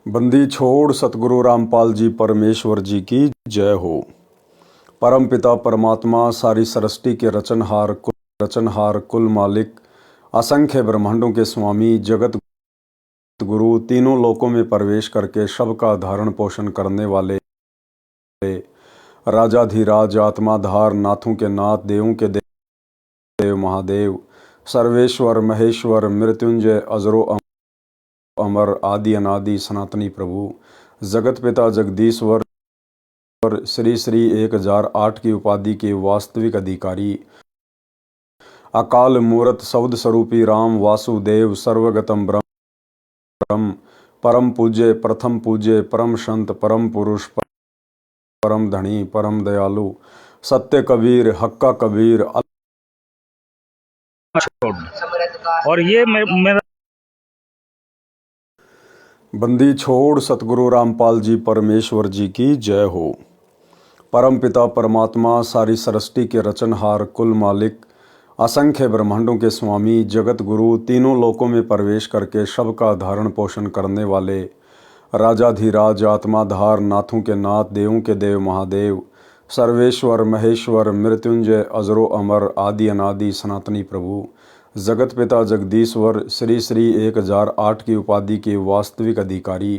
बंदी छोड़ सतगुरु रामपाल जी परमेश्वर जी की जय हो। परम पिता परमात्मा सारी सृष्टि के रचनहार कुल मालिक असंख्य ब्रह्मांडों के स्वामी जगत गुरु तीनों लोकों में प्रवेश करके सबका धारण पोषण करने वाले राजाधिराज आत्माधार नाथों के नाथ देवों के देव महादेव सर्वेश्वर महेश्वर मृत्युंजय अजरो अमर आदि अनादि सनातनी प्रभु जगत पिता जगदीश्वर श्री श्री 1008 की उपाधि के वास्तविक अधिकारी अकाल मूर्त शब्द स्वरूपी राम वासुदेव सर्वगतम ब्रह्म परम पूज्य प्रथम पूज्य परम संत परम पुरुष परम धनी परम दयालु सत्य कबीर हक्का कबीर और ये मेरा बंदी छोड़ सतगुरु रामपाल जी परमेश्वर जी की जय हो। परम पिता परमात्मा सारी सृष्टि के रचनहार कुल मालिक असंख्य ब्रह्मांडों के स्वामी जगत गुरु तीनों लोकों में प्रवेश करके सबका धारण पोषण करने वाले राजाधिराज आत्माधार नाथों के नाथ देवों के देव महादेव सर्वेश्वर महेश्वर मृत्युंजय अजरो अमर आदि अनादि सनातनी प्रभु जगत पिता जगदीश्वर श्री श्री 1008 की उपाधि के वास्तविक अधिकारी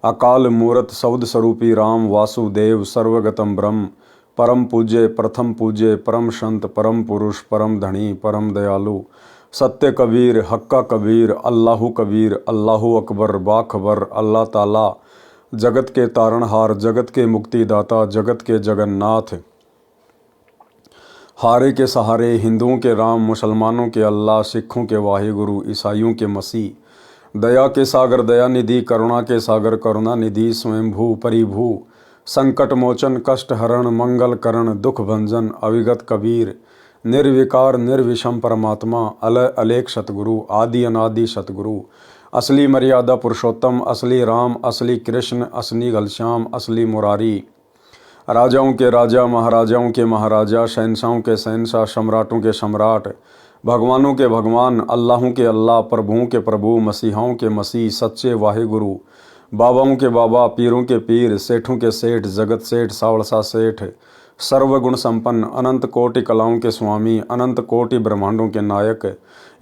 अकाल मूर्त शब्द स्वरूपी राम वासुदेव सर्वगतम ब्रह्म परम पूज्य प्रथम पूज्य परम संत परम पुरुष परम धनी परम दयालु सत्य कबीर हक्का कबीर अल्लाहु अकबर बाखबर अल्लाह ताला जगत के तारणहार जगत के मुक्तिदाता जगत के जगन्नाथ हारे के सहारे हिंदुओं के राम मुसलमानों के अल्लाह सिखों के वाहिगुरु ईसाइयों के मसीह दया के सागर दया निधि करुणा के सागर करुणा निधि स्वयंभू परिभू संकट मोचन कष्ट हरण मंगल करण दुख भंजन अविगत कबीर निर्विकार निर्विषम परमात्मा अलय अलेख सतगुरु आदि अनादि सतगुरु असली मर्यादा पुरुषोत्तम असली राम असली कृष्ण असली घनश्याम असली मुरारी राजाओं के राजा महाराजाओं के महाराजा शहंशाहों के शहंशाह सम्राटों के सम्राट भगवानों के भगवान अल्लाहों के अल्लाह प्रभुओं के प्रभु मसीहाओं के मसीह सच्चे वाहिगुरु बाबाओं के बाबा पीरों के पीर सेठों के सेठ जगत सेठ सावड़सा सेठ सर्वगुण संपन्न अनंत कोटि कलाओं के स्वामी अनंत कोटि ब्रह्मांडों के नायक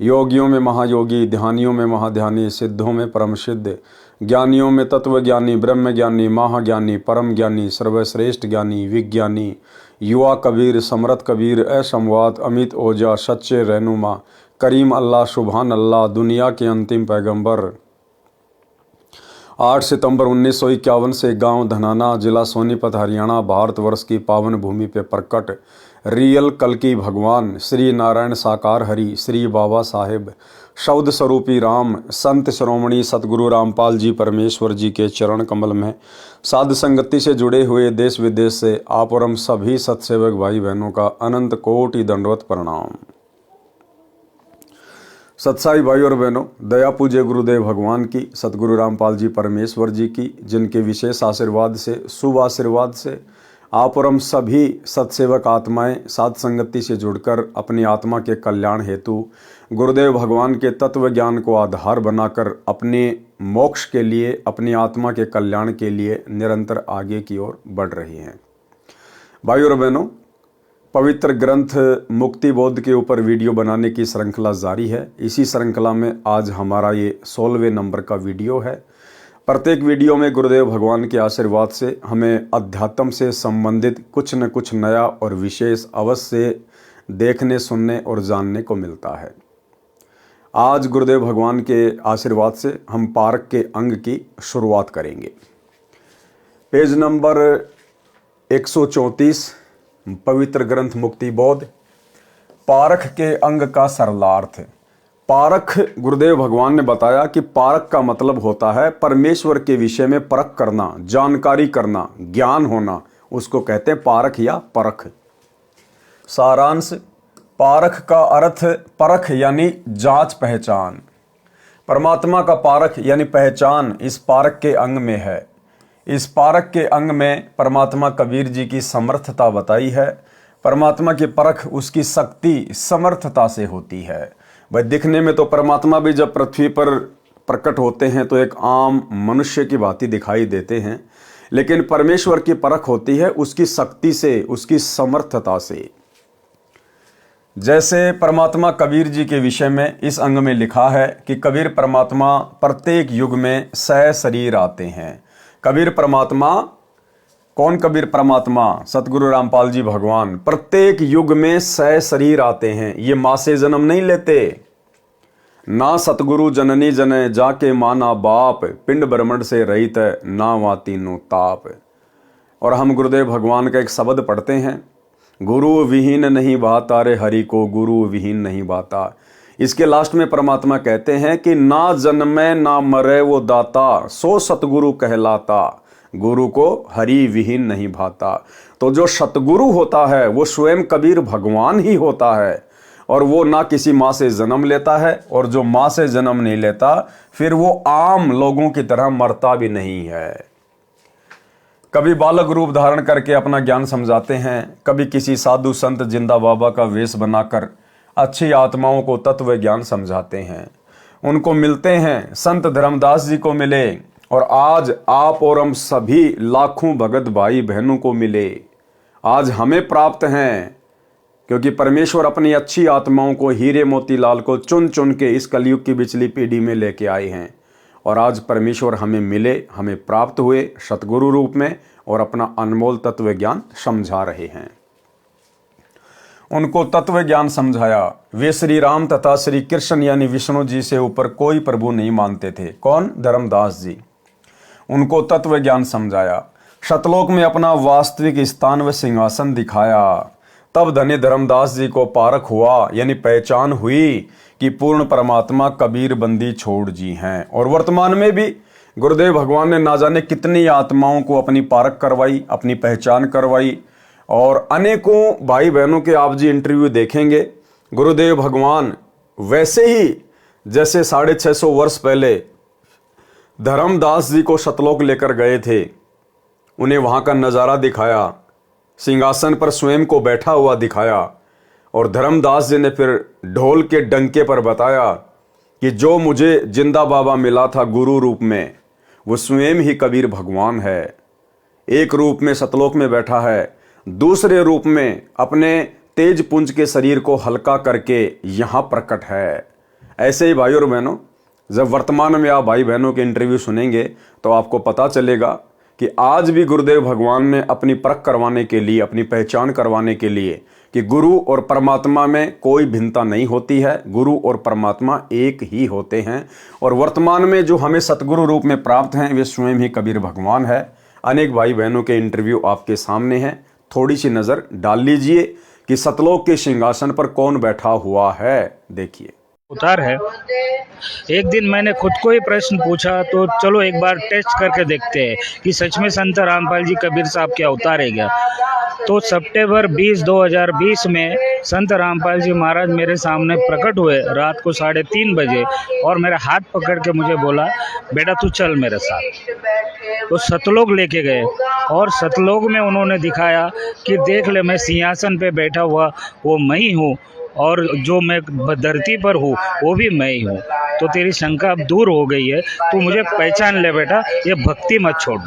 योगियों में महायोगी ध्यानियों में महाध्यानी सिद्धों में परम सिद्ध ज्ञानियों में तत्वज्ञानी ब्रह्म ज्ञानी महाज्ञानी परम ज्ञानी सर्वश्रेष्ठ ज्ञानी विज्ञानी युवा कबीर समरथ कबीर असंवाद अमित ओजा सच्चे रहनुमा करीम अल्लाह सुभान अल्लाह दुनिया के अंतिम पैगंबर 8 सितंबर 1951 से गांव धनाना जिला सोनीपत हरियाणा भारतवर्ष की पावन भूमि पे प्रकट रियल कल्कि भगवान श्री नारायण साकार हरि श्री बाबा साहेब शब्द स्वरूपी राम संत श्रोमणी सतगुरु रामपाल जी परमेश्वर जी के चरण कमल में साध संगति से जुड़े हुए देश विदेश से आप और हम सभी सत्सेवक भाई बहनों का अनंत कोटि दंडवत प्रणाम। सत्साई भाई और बहनों, दया पूज्य गुरुदेव भगवान की सतगुरु रामपाल जी परमेश्वर जी की जिनके विशेष आशीर्वाद से शुभ आशीर्वाद से आप और हम सभी सत्सेवक आत्माएं साध संगति से जुड़कर अपनी आत्मा के कल्याण हेतु गुरुदेव भगवान के तत्व ज्ञान को आधार बनाकर अपने मोक्ष के लिए अपनी आत्मा के कल्याण के लिए निरंतर आगे की ओर बढ़ रही हैं। भाई और बहनों, पवित्र ग्रंथ मुक्ति बोध के ऊपर वीडियो बनाने की श्रृंखला जारी है। इसी श्रृंखला में आज हमारा ये 16वें नंबर का वीडियो है। प्रत्येक वीडियो में गुरुदेव भगवान के आशीर्वाद से हमें अध्यात्म से संबंधित कुछ न कुछ नया और विशेष अवश्य देखने सुनने और जानने को मिलता है। आज गुरुदेव भगवान के आशीर्वाद से हम पारक के अंग की शुरुआत करेंगे। पेज नंबर 134 पवित्र ग्रंथ मुक्ति बोध पारख के अंग का सरलार्थ। पारख गुरुदेव भगवान ने बताया कि पारख का मतलब होता है परमेश्वर के विषय में परख करना, जानकारी करना, ज्ञान होना, उसको कहते हैं पारख या परख। सारांश, पारख का अर्थ परख यानी जांच पहचान। परमात्मा का पारख यानी पहचान इस पारख के अंग में है। इस पारक के अंग में परमात्मा कबीर जी की समर्थता बताई है। परमात्मा की परख उसकी शक्ति समर्थता से होती है। भाई दिखने में तो परमात्मा भी जब पृथ्वी पर प्रकट होते हैं तो एक आम मनुष्य की भांति दिखाई देते हैं, लेकिन परमेश्वर की परख होती है उसकी शक्ति से, उसकी समर्थता से। जैसे परमात्मा कबीर जी के विषय में इस अंग में लिखा है कि कबीर परमात्मा प्रत्येक युग में शरीर आते हैं। कबीर परमात्मा, कौन कबीर परमात्मा? सतगुरु रामपाल जी भगवान प्रत्येक युग में शरीर आते हैं। ये माँ से जन्म नहीं लेते। ना सतगुरु जननी जने जाके माना बाप, पिंड ब्रह्मंड से रहित ना वा तीनों ताप। और हम गुरुदेव भगवान का एक शब्द पढ़ते हैं, गुरु विहीन नहीं भाता रे हरि को, गुरु विहीन नहीं भाता। इसके लास्ट में परमात्मा कहते हैं कि ना जन्मे ना मरे वो दाता, सो सतगुरु कहलाता, गुरु को हरि विहीन नहीं भाता। तो जो सतगुरु होता है वो स्वयं कबीर भगवान ही होता है, और वो ना किसी माँ से जन्म लेता है, और जो माँ से जन्म नहीं लेता फिर वो आम लोगों की तरह मरता भी नहीं है। कभी बालक रूप धारण करके अपना ज्ञान समझाते हैं, कभी किसी साधु संत जिंदा बाबा का वेश बनाकर अच्छी आत्माओं को तत्व ज्ञान समझाते हैं। उनको मिलते हैं, संत धर्मदास जी को मिले, और आज आप और हम सभी लाखों भगत भाई बहनों को मिले। आज हमें प्राप्त हैं, क्योंकि परमेश्वर अपनी अच्छी आत्माओं को, हीरे मोतीलाल को चुन चुन के इस कलयुग की पिछली पीढ़ी में लेके आए हैं। और आज परमेश्वर हमें मिले, हमें प्राप्त हुए सतगुरु रूप में, और अपना अनमोल तत्व ज्ञान समझा रहे हैं। उनको तत्व ज्ञान समझाया। वे श्री राम तथा श्री कृष्ण यानी विष्णु जी से ऊपर कोई प्रभु नहीं मानते थे। कौन? धर्मदास जी। उनको तत्व ज्ञान समझाया, सतलोक में अपना वास्तविक स्थान व सिंहासन दिखाया। तब धन्य धर्मदास जी को पारख हुआ, यानी पहचान हुई कि पूर्ण परमात्मा कबीर बंदी छोड़ जी हैं। और वर्तमान में भी गुरुदेव भगवान ने ना जाने कितनी आत्माओं को अपनी पारख करवाई, अपनी पहचान करवाई। और अनेकों भाई बहनों के आप जी इंटरव्यू देखेंगे, गुरुदेव भगवान वैसे ही जैसे 650 वर्ष पहले धर्मदास जी को सतलोक लेकर गए थे, उन्हें वहां का नज़ारा दिखाया, सिंहासन पर स्वयं को बैठा हुआ दिखाया। और धर्मदास जी ने फिर ढोल के डंके पर बताया कि जो मुझे जिंदा बाबा मिला था गुरु रूप में, वो स्वयं ही कबीर भगवान है। एक रूप में सतलोक में बैठा है, दूसरे रूप में अपने तेज पुंज के शरीर को हल्का करके यहाँ प्रकट है। ऐसे ही भाइयों और बहनों, जब वर्तमान में आप भाई बहनों के इंटरव्यू सुनेंगे तो आपको पता चलेगा कि आज भी गुरुदेव भगवान ने अपनी परख करवाने के लिए, अपनी पहचान करवाने के लिए कि गुरु और परमात्मा में कोई भिन्नता नहीं होती है, गुरु और परमात्मा एक ही होते हैं। और वर्तमान में जो हमें सतगुरु रूप में प्राप्त हैं वे स्वयं ही कबीर भगवान है। अनेक भाई बहनों के इंटरव्यू आपके सामने हैं, थोड़ी सी नज़र डाल लीजिए कि सतलोक के सिंहासन पर कौन बैठा हुआ है। देखिए, उतार है। एक दिन मैंने खुद को ही प्रश्न पूछा, तो चलो एक बार टेस्ट करके देखते हैं कि सच में संत रामपाल जी कबीर साहब क्या अवतार है क्या। तो सितंबर 20, 2020 में संत रामपाल जी महाराज मेरे सामने प्रकट हुए रात को 3:30 बजे, और मेरा हाथ पकड़ के मुझे बोला, बेटा तू चल मेरे साथ। तो सतलोक लेके गए, और सतलोक में उन्होंने दिखाया कि देख ले, मैं सिंहासन पे बैठा हुआ वो मैं ही हूँ, और जो मैं धरती पर हूँ वो भी मैं ही हूँ। तो तेरी शंका अब दूर हो गई है, तू मुझे पहचान ले बेटा, ये भक्ति मत छोड़।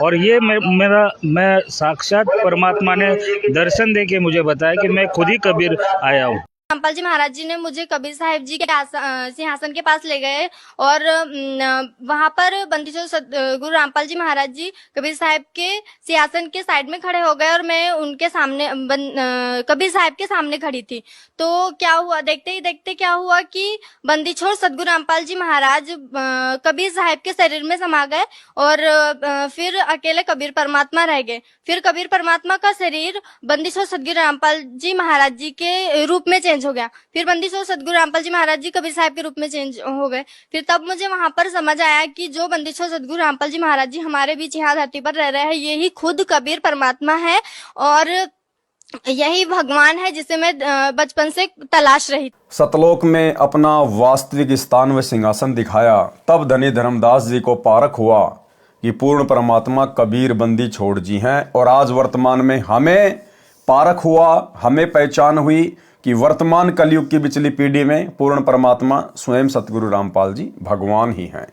और ये मैं साक्षात परमात्मा ने दर्शन दे के मुझे बताया कि मैं खुद ही कबीर आया हूँ। रामपाल जी महाराज जी ने मुझे कबीर साहिब जी के सिंहासन के पास ले गए, और वहां पर बंदीछोड़ गुरु रामपाल जी महाराज जी कबीर साहिब के सिंहासन के साइड में खड़े हो गए, और मैं उनके सामने कबीर साहिब के सामने खड़ी थी। तो क्या हुआ, देखते ही देखते क्या हुआ कि बंदीछोड़ सतगुरु रामपाल जी महाराज कबीर साहिब के शरीर में समा गए, और फिर अकेले कबीर परमात्मा रह गए। फिर कबीर परमात्मा का शरीर बंदीछोड़ सतगुरु रामपाल जी महाराज जी के रूप में चेंज हो गया। फिर बंदीछोड़ सतगुरु रामपाल जी महाराज जी कबीर साहिब के रूप में चेंज हो गए। फिर तब मुझे वहां पर समझ आया कि जो बंदीछोड़ सतगुरु रामपाल जी महाराज जी हमारे बीच यहाँ धरती पर रह रहे हैं, ये ही खुद कबीर परमात्मा है, और यही भगवान है जिसे मैं बचपन से तलाश रही। सतलोक में अपना वास्तविक स्थान व सिंहासन दिखाया। तब धनी धर्मदास जी को पारख हुआ कि पूर्ण परमात्मा कबीर बंदी छोड़ जी हैं। और आज वर्तमान में हमें पारख हुआ, हमें पहचान हुई कि वर्तमान कलयुग की पिछली पीढ़ी में पूर्ण परमात्मा स्वयं सतगुरु रामपाल जी भगवान ही हैं।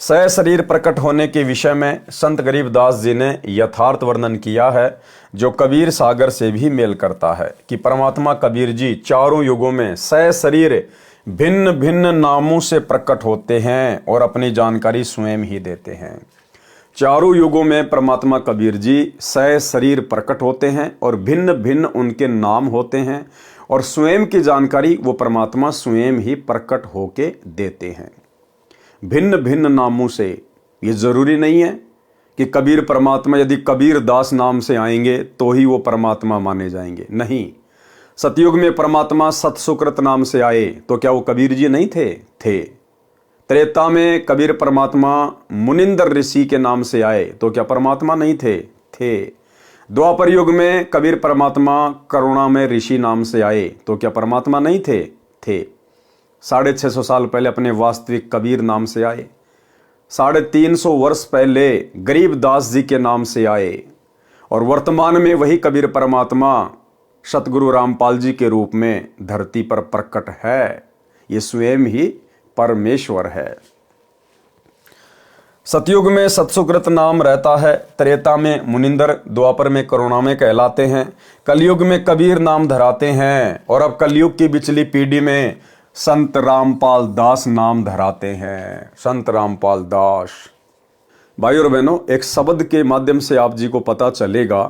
सह शरीर प्रकट होने के विषय में संत गरीबदास जी ने यथार्थ वर्णन किया है, जो कबीर सागर से भी मेल करता है कि परमात्मा कबीर जी चारों युगों में सह शरीर भिन्न भिन्न नामों से प्रकट होते हैं और अपनी जानकारी स्वयं ही देते हैं। चारों युगों में परमात्मा कबीर जी सह शरीर प्रकट होते हैं और भिन्न भिन्न उनके नाम होते हैं और स्वयं की जानकारी वो परमात्मा स्वयं ही प्रकट होके देते हैं भिन्न भिन्न नामों से। ये जरूरी नहीं है कि कबीर परमात्मा यदि कबीर दास नाम से आएंगे तो ही वो परमात्मा माने जाएंगे, नहीं। सतयुग में परमात्मा सतसुकृत नाम से आए तो क्या वो कबीर जी नहीं थे। त्रेता में कबीर परमात्मा मुनिंदर ऋषि के नाम से आए तो क्या परमात्मा नहीं थे। द्वापर युग में कबीर परमात्मा करुणा में ऋषि नाम से आए तो क्या परमात्मा नहीं थे। 650 साल पहले अपने वास्तविक कबीर नाम से आए। 350 वर्ष पहले गरीबदास जी के नाम से आए और वर्तमान में वही कबीर परमात्मा सतगुरु रामपाल जी के रूप में धरती पर प्रकट है। ये स्वयं ही परमेश्वर है। सतयुग में सतसुकृत नाम रहता है, त्रेता में मुनिंदर, द्वापर में करुणा में कहलाते हैं, कलयुग में कबीर नाम धराते हैं और अब कलयुग की पिछली पीढ़ी में संत रामपाल दास नाम धराते हैं। संत रामपाल दास। भाई और बहनों, एक शब्द के माध्यम से आप जी को पता चलेगा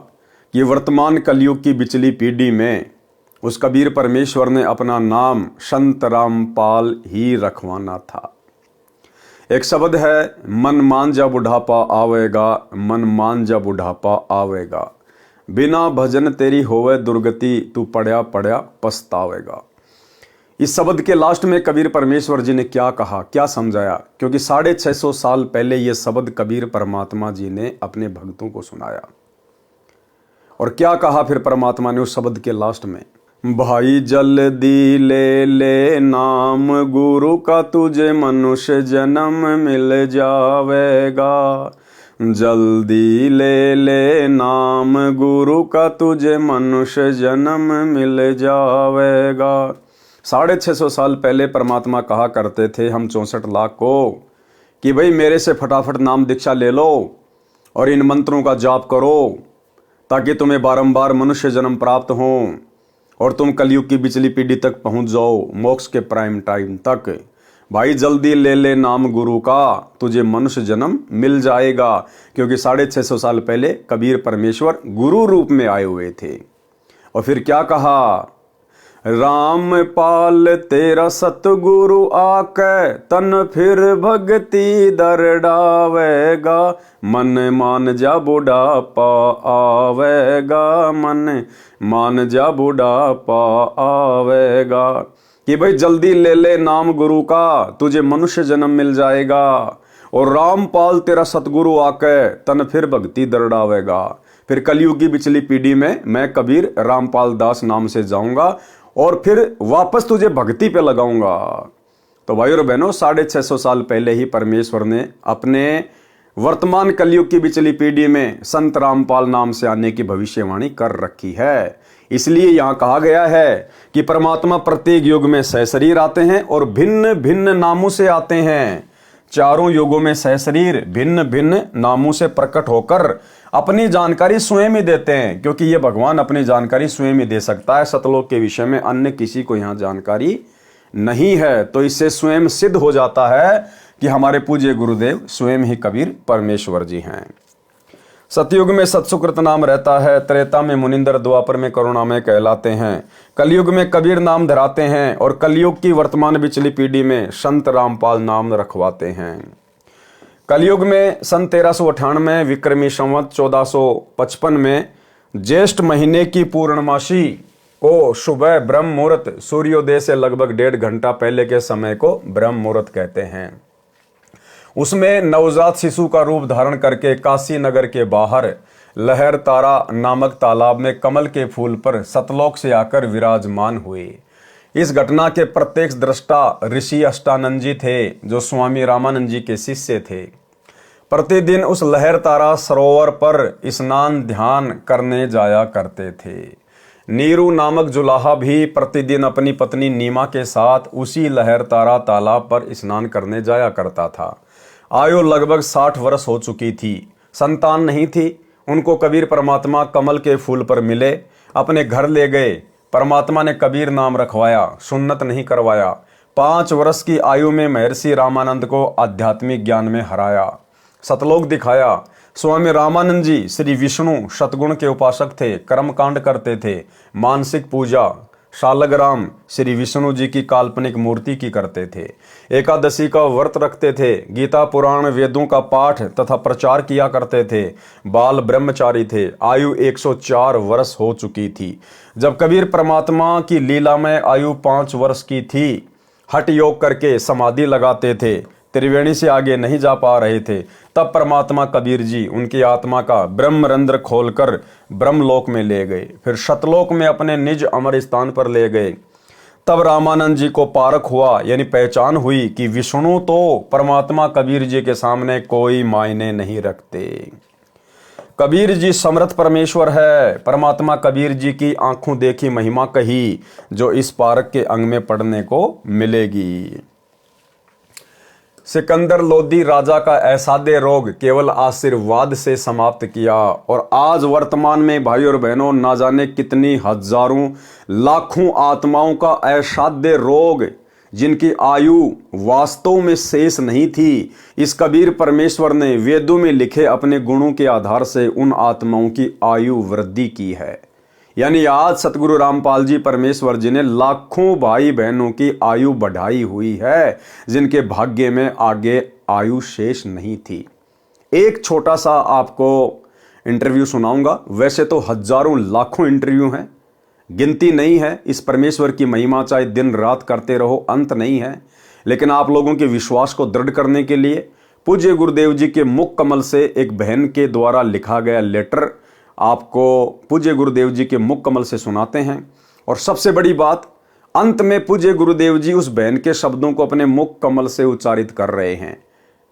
कि वर्तमान कलयुग की पिछली पीढ़ी में उस कबीर परमेश्वर ने अपना नाम संत रामपाल ही रखवाना था। एक शब्द है, मन मान जा बुढ़ापा आवेगा, मन मान जा बुढ़ापा आवेगा, बिना भजन तेरी होवे दुर्गति, तू पढ़या पढ़या पछतावेगा। इस शब्द के लास्ट में कबीर परमेश्वर जी ने क्या कहा, क्या समझाया, क्योंकि 650 साल पहले यह शब्द कबीर परमात्मा जी ने अपने भक्तों को सुनाया। और क्या कहा फिर परमात्मा ने उस शब्द के लास्ट में, भाई जल्दी ले नाम गुरु का, तुझे मनुष्य जन्म मिल जावेगा। जल्दी ले नाम गुरु का, तुझे मनुष्य जन्म मिल जावेगा। 650 साल पहले परमात्मा कहा करते थे हम 64 लाख को कि भाई मेरे से फटाफट नाम दीक्षा ले लो और इन मंत्रों का जाप करो ताकि तुम्हें बारंबार मनुष्य जन्म प्राप्त हो और तुम कलयुग की पिछली पीढ़ी तक पहुंच जाओ, मोक्ष के प्राइम टाइम तक। भाई जल्दी ले नाम गुरु का, तुझे मनुष्य जन्म मिल जाएगा। क्योंकि 650 साल पहले कबीर परमेश्वर गुरु रूप में आए हुए थे। और फिर क्या कहा, रामपाल तेरा सतगुरु आके, तन फिर भक्ति दर डावेगा, मन मान जा बुढ़ापा आवेगा, मन मान जा बुढ़ापा आवेगा। कि भाई जल्दी ले नाम गुरु का, तुझे मनुष्य जन्म मिल जाएगा। और रामपाल तेरा सतगुरु आके, तन फिर भक्ति दर डावेगा। फिर कलयुग की पिछली पीढ़ी में मैं कबीर रामपाल दास नाम से जाऊंगा और फिर वापस तुझे भक्ति पे लगाऊंगा। तो भाई और बहनों, 650 साल पहले ही परमेश्वर ने अपने वर्तमान कलयुग की पिछली पीढ़ी में संत रामपाल नाम से आने की भविष्यवाणी कर रखी है। इसलिए यहां कहा गया है कि परमात्मा प्रत्येक युग में सहशरीर आते हैं और भिन्न भिन्न नामों से आते हैं। चारों युगों में सहशरीर भिन्न भिन्न नामों से प्रकट होकर अपनी जानकारी स्वयं ही देते हैं, क्योंकि ये भगवान अपनी जानकारी स्वयं ही दे सकता है। सतलोक के विषय में अन्य किसी को यहां जानकारी नहीं है। तो इससे स्वयं सिद्ध हो जाता है कि हमारे पूज्य गुरुदेव स्वयं ही कबीर परमेश्वर जी हैं। सतयुग में सतसुकृत नाम रहता है, त्रेता में मुनिंदर, द्वापर में करुणा में कहलाते हैं, कलयुग में कबीर नाम धराते हैं और कलयुग की वर्तमान पिछली पीढ़ी में संत रामपाल नाम रखवाते हैं। कलयुग में सन 1398 विक्रमी संवत 1455 में ज्येष्ठ महीने की पूर्णमासी को सुबह ब्रह्म मुहूर्त, सूर्योदय से लगभग 1.5 घंटा पहले के समय को ब्रह्म मुहूर्त कहते हैं। उसमें नवजात शिशु का रूप धारण करके काशी नगर के बाहर लहर तारा नामक तालाब में कमल के फूल पर सतलोक से आकर विराजमान हुए। इस घटना के प्रत्यक्ष दृष्टा ऋषि अष्टानंद जी थे, जो स्वामी रामानंद जी के शिष्य थे। प्रतिदिन उस लहर तारा सरोवर पर स्नान ध्यान करने जाया करते थे। नीरू नामक जुलाहा भी प्रतिदिन अपनी पत्नी नीमा के साथ उसी लहर तारा तालाब पर स्नान करने जाया करता था। आयु लगभग 60 वर्ष हो चुकी थी। संतान नहीं थी। उनको कबीर परमात्मा कमल के फूल पर मिले, अपने घर ले गए। परमात्मा ने कबीर नाम रखवाया, सुन्नत नहीं करवाया। 5 वर्ष की आयु में महर्षि रामानंद को आध्यात्मिक ज्ञान में हराया, सतलोक दिखाया। स्वामी रामानंद जी श्री विष्णु शतगुण के उपासक थे, कर्मकांड करते थे, मानसिक पूजा शालग्राम श्री विष्णु जी की काल्पनिक मूर्ति की करते थे, एकादशी का व्रत रखते थे, गीता पुराण वेदों का पाठ तथा प्रचार किया करते थे, बाल ब्रह्मचारी थे। आयु 104 वर्ष हो चुकी थी। जब कबीर परमात्मा की लीला में आयु 5 वर्ष की थी, हठ योग करके समाधि लगाते थे, त्रिवेणी से आगे नहीं जा पा रहे थे, तब परमात्मा कबीर जी उनकी आत्मा का ब्रह्मरंध्र खोलकर ब्रह्मलोक में ले गए, फिर शतलोक में अपने निज अमर स्थान पर ले गए। तब रामानंद जी को पारख हुआ, यानी पहचान हुई कि विष्णु तो परमात्मा कबीर जी के सामने कोई मायने नहीं रखते। कबीर जी समर्थ परमेश्वर है। परमात्मा कबीर जी की आंखों देखी महिमा कही, जो इस पारक के अंग में पढ़ने को मिलेगी। सिकंदर लोदी राजा का ऐसादे रोग केवल आशीर्वाद से समाप्त किया, और आज वर्तमान में भाई और बहनों ना जाने कितनी हजारों लाखों आत्माओं का असाध्य रोग, जिनकी आयु वास्तव में शेष नहीं थी, इस कबीर परमेश्वर ने वेदों में लिखे अपने गुणों के आधार से उन आत्माओं की आयु वृद्धि की है। यानी आज सतगुरु रामपाल जी परमेश्वर जी ने लाखों भाई बहनों की आयु बढ़ाई हुई है, जिनके भाग्य में आगे आयु शेष नहीं थी। एक छोटा सा आपको इंटरव्यू सुनाऊंगा। वैसे तो हजारों लाखों इंटरव्यू हैं, गिनती नहीं है। इस परमेश्वर की महिमा चाहे दिन रात करते रहो, अंत नहीं है। लेकिन आप लोगों के विश्वास को दृढ़ करने के लिए पूज्य गुरुदेव जी के मुख कमल से एक बहन के द्वारा लिखा गया लेटर आपको पूज्य गुरुदेव जी के मुख कमल से सुनाते हैं। और सबसे बड़ी बात, अंत में पूज्य गुरुदेव जी उस बहन के शब्दों को अपने मुख कमल से उच्चारित कर रहे हैं।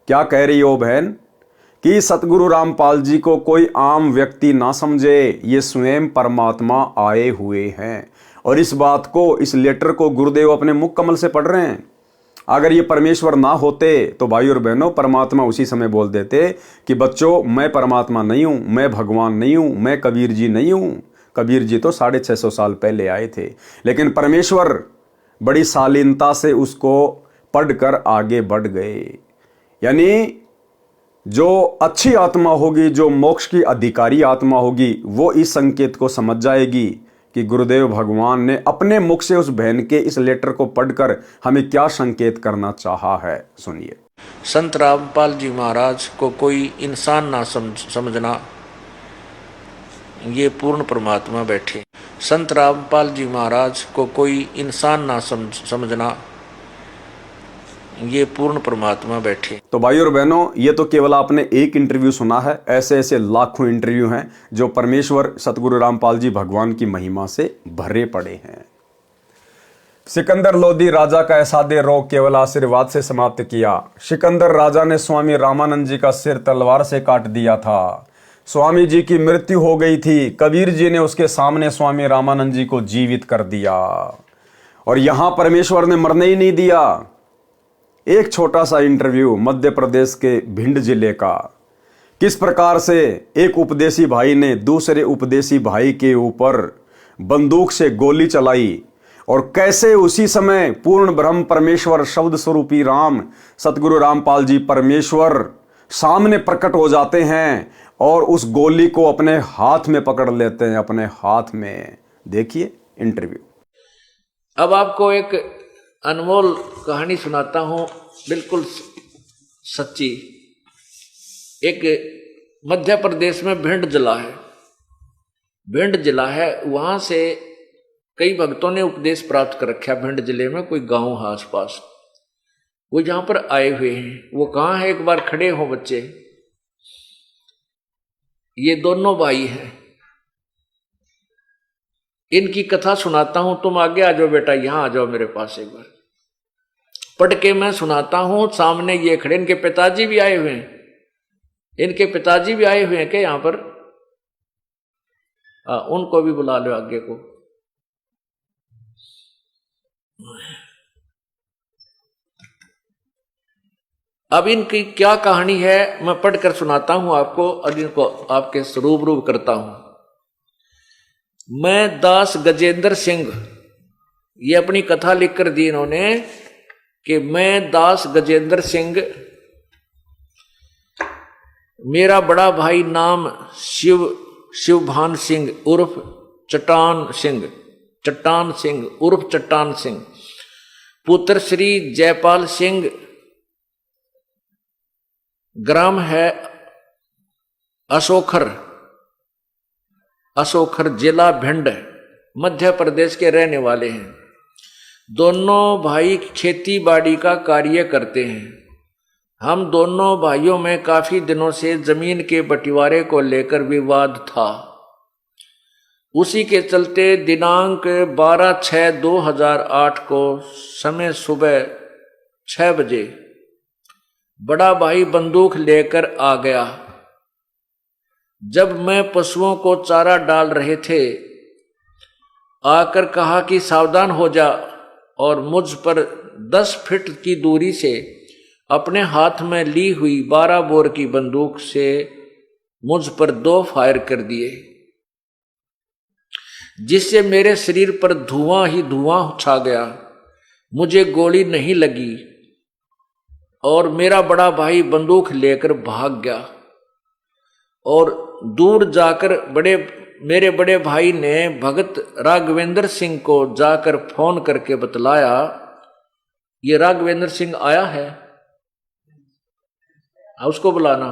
क्या कह रही हो बहन? कि सतगुरु रामपाल जी को कोई आम व्यक्ति ना समझे, ये स्वयं परमात्मा आए हुए हैं। और इस बात को, इस लेटर को गुरुदेव अपने मुख कमल से पढ़ रहे हैं। अगर ये परमेश्वर ना होते तो भाई और बहनों परमात्मा उसी समय बोल देते कि बच्चों मैं परमात्मा नहीं हूं, मैं भगवान नहीं हूं, मैं कबीर जी नहीं हूं। कबीर जी तो 650 साल पहले आए थे, लेकिन परमेश्वर बड़ी शालीनता से उसको पढ़कर आगे बढ़ गए। यानी जो अच्छी आत्मा होगी, जो मोक्ष की अधिकारी आत्मा होगी, वो इस संकेत को समझ जाएगी कि गुरुदेव भगवान ने अपने मुख से उस बहन के इस लेटर को पढ़कर हमें क्या संकेत करना चाहा है। सुनिए। संत रामपाल जी महाराज को कोई इंसान ना समझना, ये पूर्ण परमात्मा बैठे। संत रामपाल जी महाराज को कोई इंसान ना समझना, ये पूर्ण परमात्मा बैठे। तो भाई और बहनों, ये तो केवल आपने एक इंटरव्यू सुना है। ऐसे ऐसे लाखों इंटरव्यू हैं जो परमेश्वर सतगुरु रामपाल जी भगवान की महिमा से भरे पड़े हैं। सिकंदर लोदी राजा का ऐसादे रोग केवल आशीर्वाद से समाप्त किया। सिकंदर राजा ने स्वामी रामानंद जी का सिर तलवार से काट दिया था। स्वामी जी की मृत्यु हो गई थी। कबीर जी ने उसके सामने स्वामी रामानंद जी को जीवित कर दिया, और यहां परमेश्वर ने मरने ही नहीं दिया। एक छोटा सा इंटरव्यू मध्य प्रदेश के भिंड जिले का, किस प्रकार से एक उपदेशी भाई ने दूसरे उपदेशी भाई के ऊपर बंदूक से गोली चलाई, और कैसे उसी समय पूर्ण ब्रह्म परमेश्वर शब्द स्वरूपी राम सतगुरु रामपाल जी परमेश्वर सामने प्रकट हो जाते हैं और उस गोली को अपने हाथ में पकड़ लेते हैं, अपने हाथ में। देखिए इंटरव्यू। अब आपको एक अनमोल कहानी सुनाता हूं, बिल्कुल सच्ची। एक मध्य प्रदेश में भिंड जिला है, भिंड जिला है, वहां से कई भक्तों ने उपदेश प्राप्त कर रखा। भिंड जिले में कोई गांव है आसपास, वो जहां पर आए हुए हैं। वो कहां है, एक बार खड़े हो बच्चे। ये दोनों भाई हैं, इनकी कथा सुनाता हूं। तुम आगे आ जाओ बेटा, यहां आ जाओ मेरे पास एक बार। पढ़ के मैं सुनाता हूं। सामने ये खड़े, इनके पिताजी भी आए हुए हैं। इनके पिताजी भी आए हुए हैं क्या यहां पर? उनको भी बुला लो आगे को। अब इनकी क्या कहानी है मैं पढ़कर सुनाता हूं आपको और इनको आपके रूबरू करता हूं। मैं दास गजेंद्र सिंह, ये अपनी कथा लिखकर दी इन्होंने कि मैं दास गजेंद्र सिंह, मेरा बड़ा भाई नाम शिवभान सिंह उर्फ चट्टान सिंह उर्फ चट्टान सिंह, पुत्र श्री जयपाल सिंह, ग्राम है अशोखर जिला भिंड, मध्य प्रदेश के रहने वाले हैं। दोनों भाई खेती बाड़ी का कार्य करते हैं। हम दोनों भाइयों में काफी दिनों से जमीन के बंटवारे को लेकर विवाद था। उसी के चलते दिनांक 12/6/2008 को समय सुबह 6 बजे बड़ा भाई बंदूक लेकर आ गया। जब मैं पशुओं को चारा डाल रहे थे, आकर कहा कि सावधान हो जा, और मुझ पर 10 फीट की दूरी से अपने हाथ में ली हुई 12 बोर की बंदूक से मुझ पर 2 फायर कर दिए, जिससे मेरे शरीर पर धुआं ही धुआं छा गया। मुझे गोली नहीं लगी और मेरा बड़ा भाई बंदूक लेकर भाग गया। और दूर जाकर मेरे बड़े भाई ने भगत राघवेंद्र सिंह को जाकर फोन करके बतलाया, ये राघवेंद्र सिंह आया है, उसको बुलाना।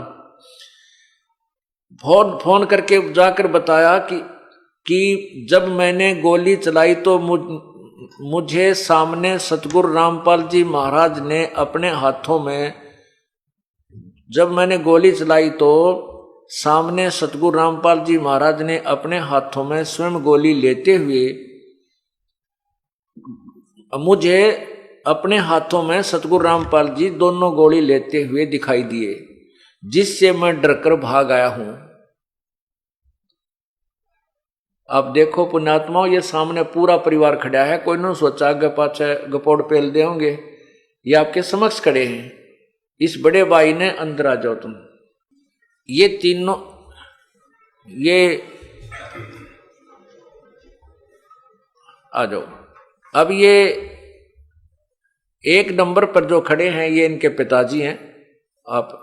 फोन करके जाकर बताया कि जब मैंने गोली चलाई तो मुझे सामने सतगुरु रामपाल जी महाराज ने अपने हाथों में, जब मैंने गोली चलाई तो सामने सतगुरु रामपाल जी महाराज ने अपने हाथों में स्वयं गोली लेते हुए, मुझे अपने हाथों में सतगुरु रामपाल जी दोनों गोली लेते हुए दिखाई दिए, जिससे मैं डरकर भाग आया हूं। अब देखो पुण्यात्माओं, ये सामने पूरा परिवार खड़ा है, कोई न सोचा आगे पाछे गपोड़ पेल दे होंगे, ये आपके समक्ष खड़े हैं। इस बड़े भाई ने अंदर आ जाओ तुम, ये तीनों, ये आ जाओ। अब ये 1 नंबर पर जो खड़े हैं ये इनके पिताजी हैं। आप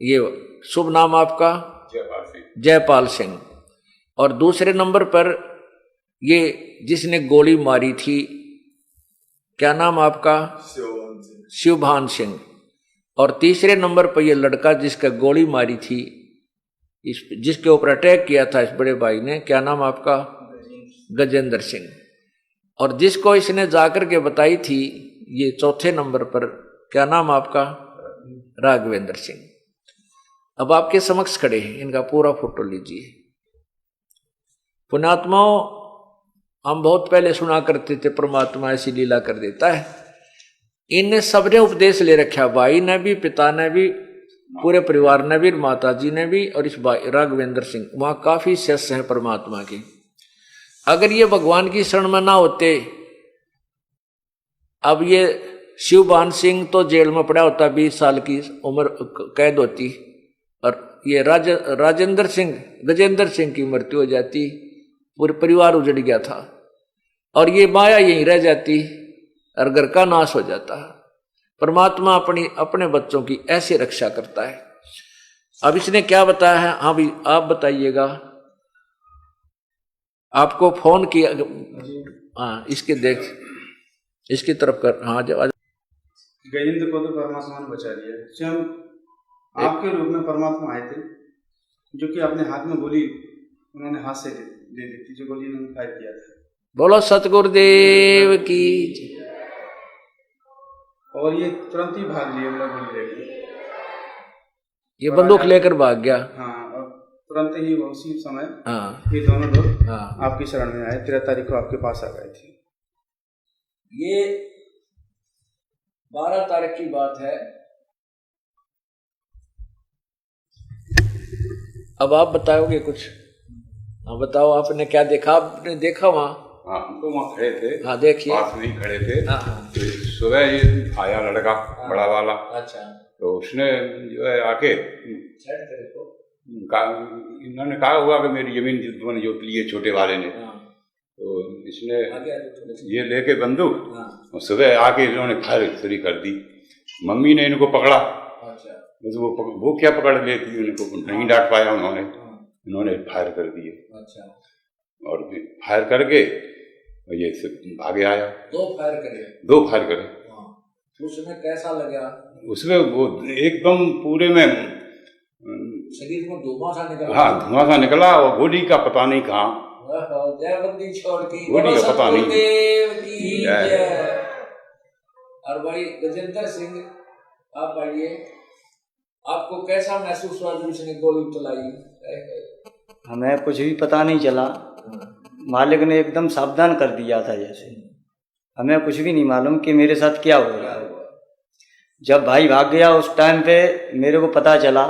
ये शुभ नाम आपका? जयपाल सिंह। और दूसरे नंबर पर ये जिसने गोली मारी थी, क्या नाम आपका? शिवभान सिंह। और तीसरे नंबर पर ये लड़का जिसका गोली मारी थी, जिसके ऊपर अटैक किया था इस बड़े भाई ने, क्या नाम आपका? गजेंद्र सिंह। और जिसको इसने जाकर के बताई थी ये चौथे नंबर पर, क्या नाम आपका? राघवेंद्र सिंह। अब आपके समक्ष खड़े हैं, इनका पूरा फोटो लीजिए। पुण्यात्माओं, हम बहुत पहले सुना करते थे परमात्मा ऐसी लीला कर देता है। इनने सबने उपदेश ले रखा, भाई ने भी, पिता ने भी, पूरे परिवार ने भी, माता जी ने भी, और इस राघवेंद्र सिंह, वहां काफी शिष्य हैं परमात्मा के। अगर ये भगवान की शरण में ना होते, अब ये शिवभान सिंह तो जेल में पड़ा होता, 20 साल की उम्र कैद होती, और ये गजेंद्र सिंह की मृत्यु हो जाती, पूरे परिवार उजड़ गया था, और ये माया यहीं रह जाती और घर का नाश हो जाता। परमात्मा अपने बच्चों की ऐसे रक्षा करता है। अब इसने क्या बताया है, हाँ भी आप बताइएगा। आपको फोन किया, हाँ इसकी तरफ कर, हाँ जब गजेंद्र को तो परमात्मा ने बचा लिया, स्वयं आपके रूप में परमात्मा आए थे, जो कि अपने हाथ में गोली उन्होंने हाथ से दे दी थी, जो गोली उन्होंने फायर किया था। बोलो सतगुरुदेव की। और ये तुरंत ही भाग लिए, गोली लेके ये बंदूक लेकर भाग गया। हाँ, और तुरंत ही उसी समय हाँ, ये दोनों लोग हाँ, आपकी शरण में आए, 13 तारीख को आपके पास आ गए थे। ये 12 तारीख की बात है। अब आप बताओगे कुछ? हाँ बताओ, आपने क्या देखा? आपने देखा वहां? हाँ, हम तो वहाँ खड़े थे। हाँ देखिए। पास में ही खड़े थे। हाँ हाँ। तो सुबह ये आया लड़का, बड़ा वाला। अच्छा। तो उसने जो है आके इन्होंने कहा हुआ कि मेरी जमीन तुमने जोत ली है, छोटे वाले ने। तो इसने ये लेके बंदूक और सुबह आके इन्होंने फायर शुरू कर दी। मम्मी ने इनको पकड़ा। अच्छा। तो वो क्या पकड़ लेती, उनको नहीं डांट पाया उन्होंने। इन्होंने फायर कर दिए। अच्छा। और फायर करके ये भागे आया। दो फायर करे। उसमें कैसा लगा? उसमें वो एकदम पूरे में शरीर में धुआं सा निकला। हाँ, धुआं सा निकला और गोली का पता नहीं कहाँ। जयबंदी छोड़ की गोली का पता नहीं। और भाई गजेंद्र सिंह, आप आइए, आपको कैसा महसूस हुआ जब उसने गोली चलाई? हमें कुछ भी पता नहीं चला, मालिक ने एकदम सावधान कर दिया था। जैसे हमें कुछ भी नहीं मालूम कि मेरे साथ क्या हो रहा है। जब भाई भाग गया उस टाइम पे मेरे को पता चला।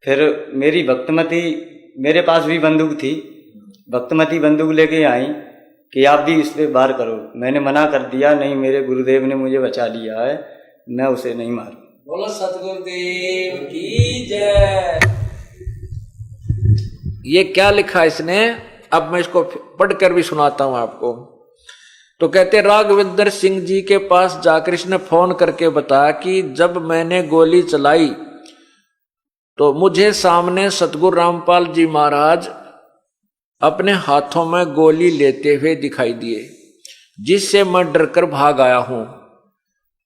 फिर मेरी भक्तमती, मेरे पास भी बंदूक थी, भक्तमती बंदूक लेके आई कि आप भी इस पे वार करो। मैंने मना कर दिया, नहीं, मेरे गुरुदेव ने मुझे बचा लिया है, मैं उसे नहीं मारूं। बोलो सतगुरुदेव की जय। ये क्या लिखा इसने, अब मैं इसको पढ़कर भी सुनाता हूं आपको। तो कहते राघवेंद्र सिंह जी के पास जाकर इसने फोन करके बताया कि जब मैंने गोली चलाई तो मुझे सामने सतगुरु रामपाल जी महाराज अपने हाथों में गोली लेते हुए दिखाई दिए, जिससे मैं डरकर भाग आया हूं।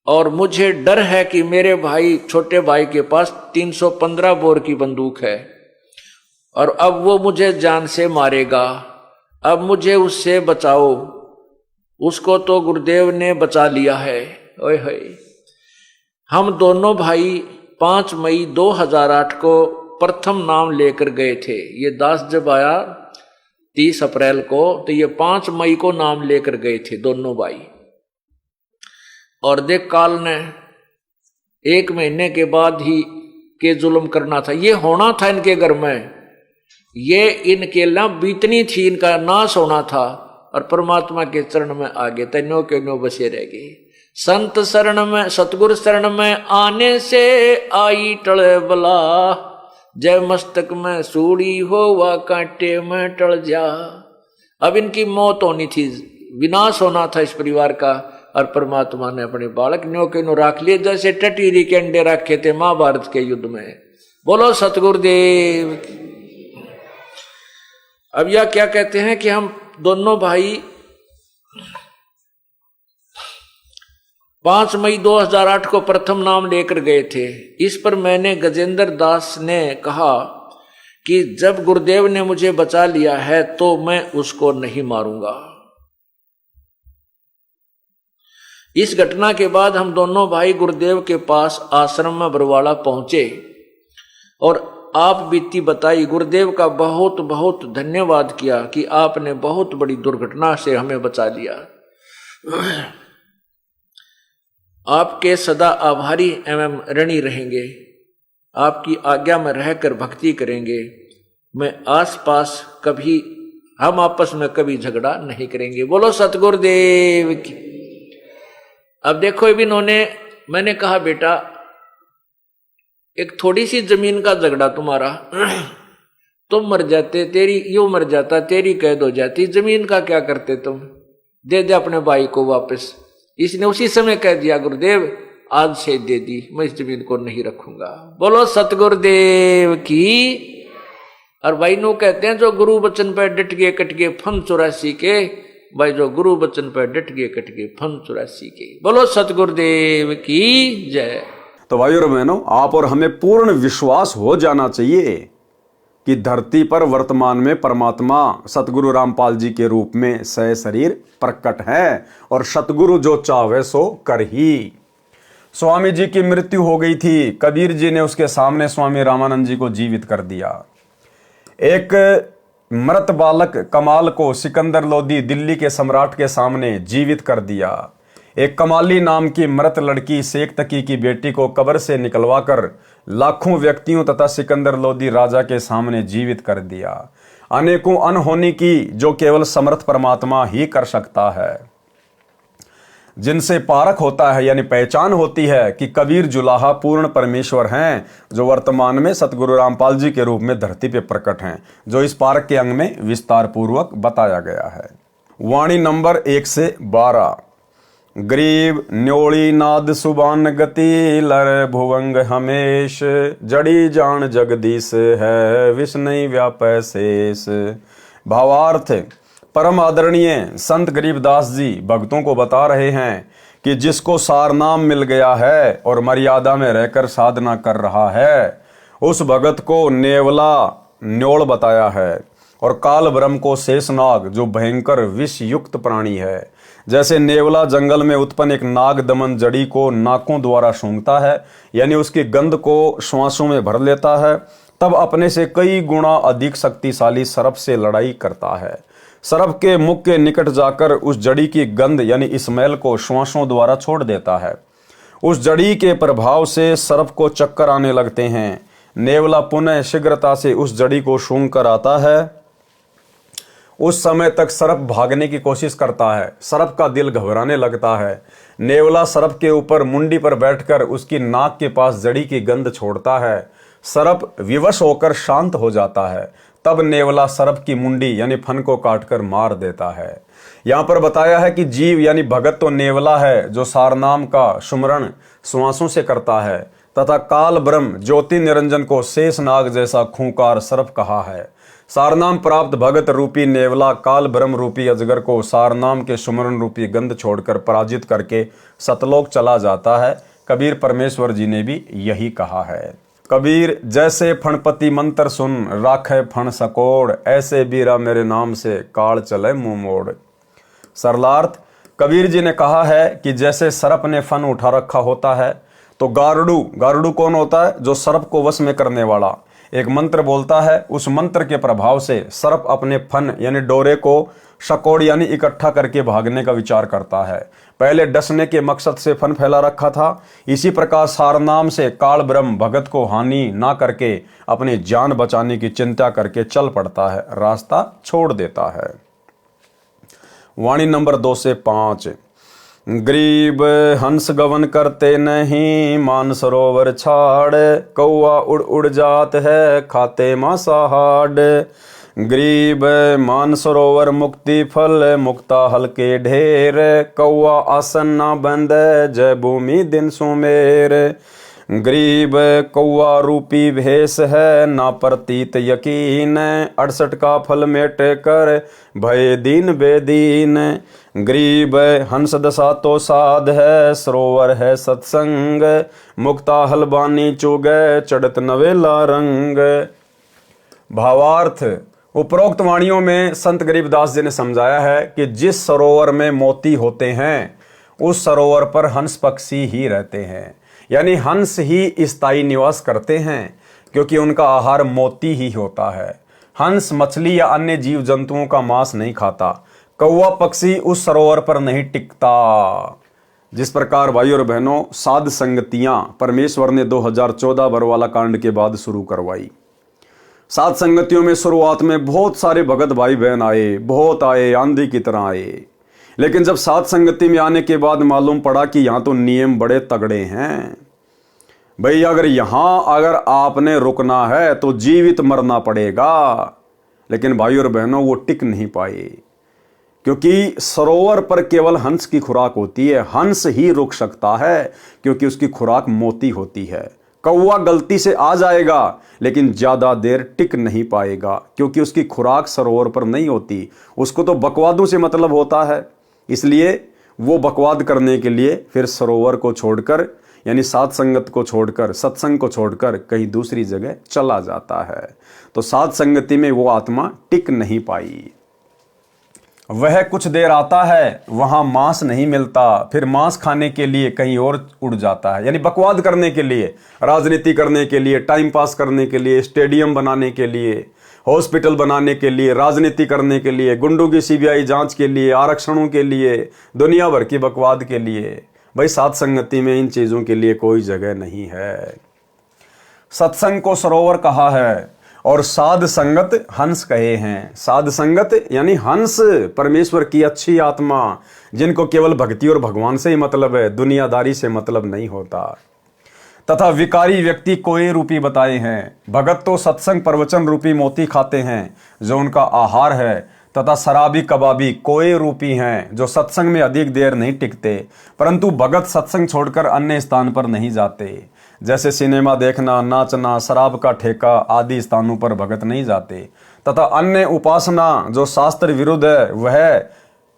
और मुझे डर है कि मेरे भाई, छोटे भाई के पास 315 बोर की बंदूक है और अब वो मुझे जान से मारेगा। अब मुझे उससे बचाओ। उसको तो गुरुदेव ने बचा लिया है। ओए होए। हम दोनों भाई 5 मई 2008 को प्रथम नाम लेकर गए थे। ये दास जब आया 30 अप्रैल को, तो ये 5 मई को नाम लेकर गए थे दोनों भाई। और देख काल ने 1 महीने के बाद ही के जुल्म करना था, ये होना था इनके घर में, ये इनके ला बीतनी थी, इनका नाश होना था। और परमात्मा के चरण में आगे तन्यों के न्यों बसे रह गए। संत शरण में, सतगुरु शरण में आने से आई टले बला, जय मस्तक में सूड़ी हो वा कांटे में टल जा। अब इनकी मौत होनी थी, विनाश होना था इस परिवार का। और परमात्मा ने अपने बालक न्यों के न्यों राख लिए, जैसे टटीरी के अंडे रखे थे महाभारत के युद्ध में। बोलो सतगुरुदेव। अब यह क्या कहते हैं कि हम दोनों भाई 5 मई 2008 को प्रथम नाम लेकर गए थे। इस पर मैंने गजेंद्र दास ने कहा कि जब गुरुदेव ने मुझे बचा लिया है तो मैं उसको नहीं मारूंगा। इस घटना के बाद हम दोनों भाई गुरुदेव के पास आश्रम में बरवाड़ा पहुंचे और आप बीती बताई। गुरुदेव का बहुत बहुत धन्यवाद किया कि आपने बहुत बड़ी दुर्घटना से हमें बचा लिया। आपके सदा आभारी एवं ऋणी रहेंगे। आपकी आज्ञा में रहकर भक्ति करेंगे। मैं आसपास कभी, हम आपस में कभी झगड़ा नहीं करेंगे। बोलो सतगुरुदेव की। अब देखो इन्होंने, मैंने कहा बेटा एक थोड़ी सी जमीन का झगड़ा तुम्हारा, तुम मर जाते, तेरी यूं मर जाता, तेरी कैद हो जाती, जमीन का क्या करते तुम, दे दे अपने भाई को वापस। इसने उसी समय कह दिया गुरुदेव आज से दे दी, मैं इस जमीन को नहीं रखूंगा। बोलो सतगुरुदेव की। और भाई नो कहते हैं जो गुरु वचन पर डट गए कट गए फन 84 के, भाई जो गुरु वचन पर डट गए कट गए फन 84 के। बोलो सतगुरुदेव की जय। तो भाइयों और बहनों, आप और हमें पूर्ण विश्वास हो जाना चाहिए कि धरती पर वर्तमान में परमात्मा सतगुरु रामपाल जी के रूप में सह शरीर प्रकट है और सतगुरु जो चाहे सो कर ही। स्वामी जी की मृत्यु हो गई थी, कबीर जी ने उसके सामने स्वामी रामानंद जी को जीवित कर दिया। एक मृत बालक कमाल को सिकंदर लोदी दिल्ली के सम्राट के सामने जीवित कर दिया। एक कमाली नाम की मृत लड़की शेख तकी की बेटी को कब्र से निकलवाकर लाखों व्यक्तियों तथा सिकंदर लोदी राजा के सामने जीवित कर दिया। अनेकों अनहोनी की जो केवल समर्थ परमात्मा ही कर सकता है, जिनसे पारख होता है यानी पहचान होती है कि कबीर जुलाहा पूर्ण परमेश्वर हैं, जो वर्तमान में सतगुरु रामपाल जी के रूप में धरती पे प्रकट हैं, जो इस पारक के अंग में विस्तार पूर्वक बताया गया है। वाणी नंबर 1 से 12। गरीब न्योली नाद सुबान गति लर भुवंग हमेश, जड़ी जान जगदीश है विष नहीं व्यापै शेष। भावार्थ, परम आदरणीय संत गरीबदास जी भक्तों को बता रहे हैं कि जिसको सार नाम मिल गया है और मर्यादा में रहकर साधना कर रहा है, उस भगत को नेवला न्योल बताया है और काल ब्रह्म को शेषनाग, जो भयंकर विष युक्त प्राणी है। जैसे नेवला जंगल में उत्पन्न एक नाग दमन जड़ी को नाकों द्वारा सूंघता है, यानी उसकी गंध को श्वासों में भर लेता है, तब अपने से कई गुना अधिक शक्तिशाली सर्प से लड़ाई करता है। सर्प के मुख के निकट जाकर उस जड़ी की गंध यानी स्मेल को श्वासों द्वारा छोड़ देता है। उस जड़ी के प्रभाव से सर्प को चक्कर आने लगते हैं। नेवला पुनः शीघ्रता से उस जड़ी को सूंघ कर आता है। उस समय तक सर्प भागने की कोशिश करता है। सर्प का दिल घबराने लगता है। नेवला सर्प के ऊपर मुंडी पर बैठकर उसकी नाक के पास जड़ी की गंध छोड़ता है। सर्प विवश होकर शांत हो जाता है। तब नेवला सर्प की मुंडी यानी फन को काटकर मार देता है। यहाँ पर बताया है कि जीव यानी भगत तो नेवला है, जो सारनाम का सुमरण श्वासों से करता है, तथा काल ब्रह्म ज्योति निरंजन को शेषनाग जैसा खूंखार सर्प कहा है। सारनाम प्राप्त भगत रूपी नेवला काल ब्रह्म रूपी अजगर को सारनाम के सुमरण रूपी गंध छोड़कर पराजित करके सतलोक चला जाता है। कबीर परमेश्वर जी ने भी यही कहा है। कबीर जैसे फणपति मंत्र सुन राखे फण सकोड़, ऐसे बीरा मेरे नाम से काल चले मुंह मोड़। सरलार्थ, कबीर जी ने कहा है कि जैसे सर्प ने फन उठा रखा होता है, तो गारुडू कौन होता है? जो सर्प को वश में करने वाला एक मंत्र बोलता है। उस मंत्र के प्रभाव से सर्प अपने फन यानी डोरे को शकोड़ यानी इकट्ठा करके भागने का विचार करता है। पहले डसने के मकसद से फन फैला रखा था। इसी प्रकार सारनाम से काल ब्रह्म भगत को हानि ना करके अपनी जान बचाने की चिंता करके चल पड़ता है, रास्ता छोड़ देता है। वाणी नंबर 2 से 5। गरीब हंस गवन करते नहीं, मान सरोवर छाड़, कौआ उड़ उड़ जात है खाते मांसाहार। गरीब मान सरोवर मुक्ति फल, मुक्ता हल्के ढेर, कौआ आसन ना बंद जय भूमि दिन सुमेर। गरीब कौआ रूपी भेष है ना प्रतीत यकीन, 68 का फल मेट कर भय दीन बेदीन। गरीब हंस दशा तो साध है, सरोवर है सत्संग, मुक्ता हलबानी चुगे चढ़त नवेला रंग। भावार्थ, उपरोक्त वाणियों में संत गरीबदास जी ने समझाया है कि जिस सरोवर में मोती होते हैं, उस सरोवर पर हंस पक्षी ही रहते हैं, यानी हंस ही स्थायी निवास करते हैं, क्योंकि उनका आहार मोती ही होता है। हंस मछली या अन्य जीव जंतुओं का मांस नहीं खाता। कौवा पक्षी उस सरोवर पर नहीं टिकता। जिस प्रकार भाई और बहनों साध संगतियां परमेश्वर ने 2014 बरवाला कांड के बाद शुरू करवाई। साध संगतियों में शुरुआत में बहुत सारे भगत भाई बहन आए, बहुत आए, आंधी की तरह आए। लेकिन जब साध संगति में आने के बाद मालूम पड़ा कि यहाँ तो नियम बड़े तगड़े हैं भाई। अगर आपने रुकना है तो जीवित मरना पड़ेगा। लेकिन भाई और बहनों वो टिक नहीं पाए, क्योंकि सरोवर पर केवल हंस की खुराक होती है। हंस ही रुक सकता है, क्योंकि उसकी खुराक मोती होती है। कौवा गलती से आ जाएगा, लेकिन ज्यादा देर टिक नहीं पाएगा, क्योंकि उसकी खुराक सरोवर पर नहीं होती। उसको तो बकवादों से मतलब होता है, इसलिए वो बकवाद करने के लिए फिर सरोवर को छोड़कर यानी साध संगत को छोड़कर, सत्संग को छोड़कर कहीं दूसरी जगह चला जाता है। तो साध संगति में वो आत्मा टिक नहीं पाई। वह कुछ देर आता है, वहां मांस नहीं मिलता, फिर मांस खाने के लिए कहीं और उड़ जाता है, यानी बकवाद करने के लिए, राजनीति करने के लिए, टाइम पास करने के लिए, स्टेडियम बनाने के लिए, हॉस्पिटल बनाने के लिए, राजनीति करने के लिए, गुंडों की सीबीआई जांच के लिए, आरक्षणों के लिए, दुनिया भर की बकवाद के लिए। भाई साध संगति में इन चीजों के लिए कोई जगह नहीं है। सत्संग को सरोवर कहा है, और साध संगत हंस कहे हैं। साध संगत यानी हंस, परमेश्वर की अच्छी आत्मा, जिनको केवल भक्ति और भगवान से ही मतलब है, दुनियादारी से मतलब नहीं होता। तथा विकारी व्यक्ति कोए रूपी बताए हैं। भगत तो सत्संग प्रवचन रूपी मोती खाते हैं जो उनका आहार है, तथा शराबी कबाबी कोए रूपी हैं जो सत्संग में अधिक देर नहीं टिकते, परंतु भगत सत्संग छोड़कर अन्य स्थान पर नहीं जाते। जैसे सिनेमा देखना, नाचना, शराब का ठेका आदि स्थानों पर भगत नहीं जाते। तथा अन्य उपासना जो शास्त्र विरुद्ध है वह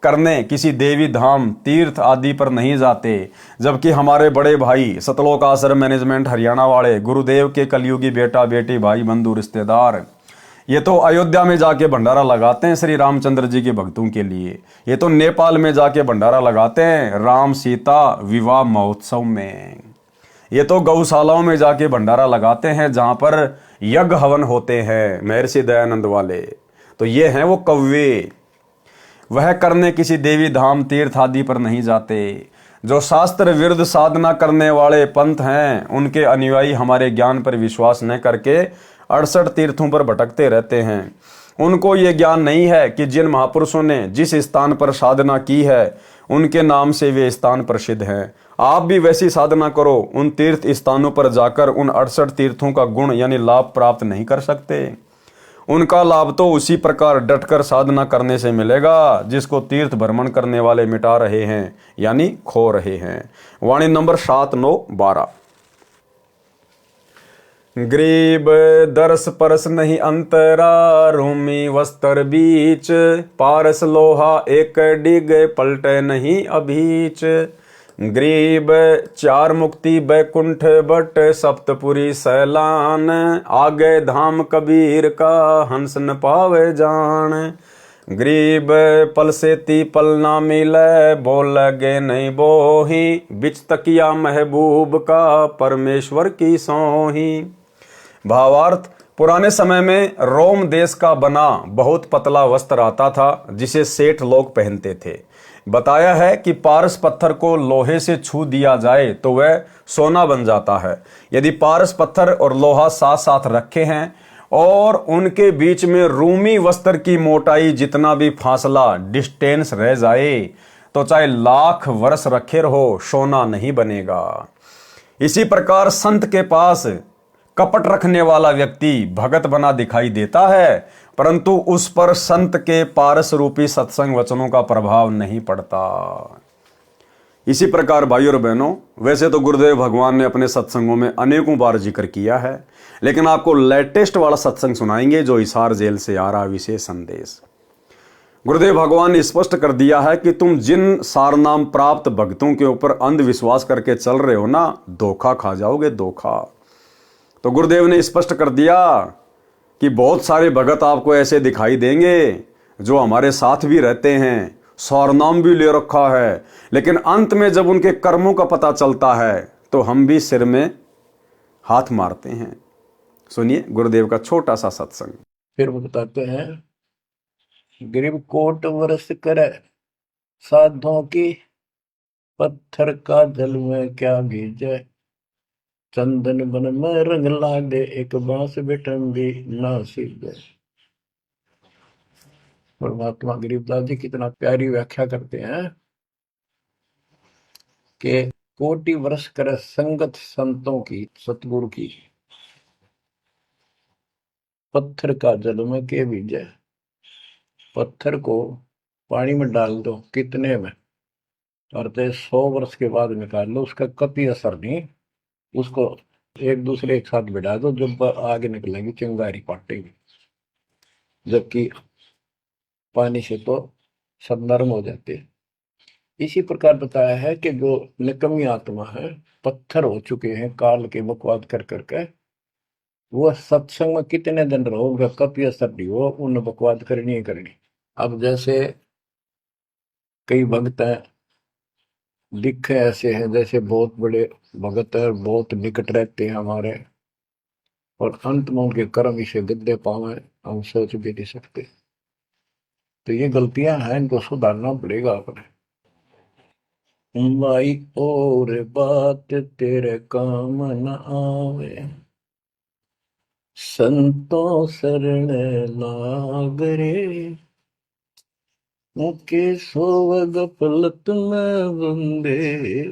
करने किसी देवी धाम, तीर्थ आदि पर नहीं जाते। जबकि हमारे बड़े भाई सतलोक आश्रम मैनेजमेंट हरियाणा वाले गुरुदेव के कलयुगी बेटा बेटी, भाई बंधु रिश्तेदार, ये तो अयोध्या में जाके भंडारा लगाते हैं श्री रामचंद्र जी के भक्तों के लिए। ये तो नेपाल में जाके भंडारा लगाते हैं राम सीता विवाह महोत्सव में। ये तो गौशालाओं में जाके भंडारा लगाते हैं जहां पर यज्ञ हवन होते हैं महर्षि दयानंद वाले। तो ये हैं वो कव्वे। वह करने किसी देवी धाम, तीर्थ आदि पर नहीं जाते। जो शास्त्र विरुद्ध साधना करने वाले पंथ हैं, उनके अनुयायी हमारे ज्ञान पर विश्वास न करके 68 तीर्थों पर भटकते रहते हैं। उनको ये ज्ञान नहीं है कि जिन महापुरुषों ने जिस स्थान पर साधना की है उनके नाम से वे स्थान प्रसिद्ध हैं। आप भी वैसी साधना करो, उन तीर्थ स्थानों पर जाकर उन 68 तीर्थों का गुण यानी लाभ प्राप्त नहीं कर सकते। उनका लाभ तो उसी प्रकार डटकर साधना करने से मिलेगा जिसको तीर्थ भ्रमण करने वाले मिटा रहे हैं यानी खो रहे हैं। वाणी नंबर 7, 9, 12। गरीब दरस परस नहीं अंतरा, रूमी वस्त्र बीच, पारस लोहा एक डिग पलटे नहीं अभीच। गरीब चार मुक्ति बैकुंठ बट सप्तपुरी सैलान, आगे धाम कबीर का हंस न पावे जान। गरीब पल से ती पल ना मिले, बोल लगे नहीं बोही, बिच तकिया महबूब का परमेश्वर की सोही। भावार्थ, पुराने समय में रोम देश का बना बहुत पतला वस्त्र आता था जिसे सेठ लोग पहनते थे। बताया है कि पारस पत्थर को लोहे से छू दिया जाए तो वह सोना बन जाता है। यदि पारस पत्थर और लोहा साथ साथ रखे हैं और उनके बीच में रूमी वस्त्र की मोटाई जितना भी फासला, डिस्टेंस रह जाए तो चाहे लाख वर्ष रखे रहो, सोना नहीं बनेगा। इसी प्रकार संत के पास कपट रखने वाला व्यक्ति भगत बना दिखाई देता है, परंतु उस पर संत के पारस रूपी सत्संग वचनों का प्रभाव नहीं पड़ता। इसी प्रकार भाइयों और बहनों, वैसे तो गुरुदेव भगवान ने अपने सत्संगों में अनेकों बार जिक्र किया है, लेकिन आपको लेटेस्ट वाला सत्संग सुनाएंगे जो हिसार जेल से आ रहा विशेष संदेश। गुरुदेव भगवान ने स्पष्ट कर दिया है कि तुम जिन सारनाम प्राप्त भक्तों के ऊपर अंधविश्वास करके चल रहे हो ना, धोखा खा जाओगे, धोखा। तो गुरुदेव ने स्पष्ट कर दिया कि बहुत सारे भगत आपको ऐसे दिखाई देंगे जो हमारे साथ भी रहते हैं, सारनाम भी ले रखा है, लेकिन अंत में जब उनके कर्मों का पता चलता है तो हम भी सिर में हाथ मारते हैं। सुनिए गुरुदेव का छोटा सा सत्संग। फिर वो बताते हैं, गरीब कोट वर्ष करे साधों की, पत्थर का जल में क्या भीजे। चंदन बन में रंग लागे, एक बांस बिठन भी ना सीधे। परमात्मा गरीबदास जी कितना प्यारी व्याख्या करते हैं कि कोटि वर्ष करे संगत संतों की, सतगुरु की, पत्थर का जल में के भीजे। पत्थर को पानी में डाल दो कितने में, और 100 वर्ष के बाद निकाल लो, उसका कभी असर नहीं। उसको एक दूसरे एक साथ बिठा दो, जब आगे निकलेंगी चिंगारी पाटेगी, जबकि पानी से तो सब नरम हो जाते हैं। इसी प्रकार बताया है कि जो निकम्मी आत्मा है, पत्थर हो चुके हैं काल के बकवाद कर करके, वो सत्संग में कितने दिन रहो, उनका कभी असर नहीं हो, उन बकवाद करनी ही करनी। अब जैसे कई भक्त हैं, लिखे ऐसे हैं जैसे बहुत बड़े भगत है, बहुत निकट रहते हैं हमारे, और अंत में उनके कर्म इसे गद्दे पावे, हम सोच भी नहीं सकते। तो ये गलतियां हैं, इनको सुधारना पड़ेगा अपने। भाई और बात तेरे काम न आवे, संतों शरण लाग रे, मुके सोवग पलत में बंदे,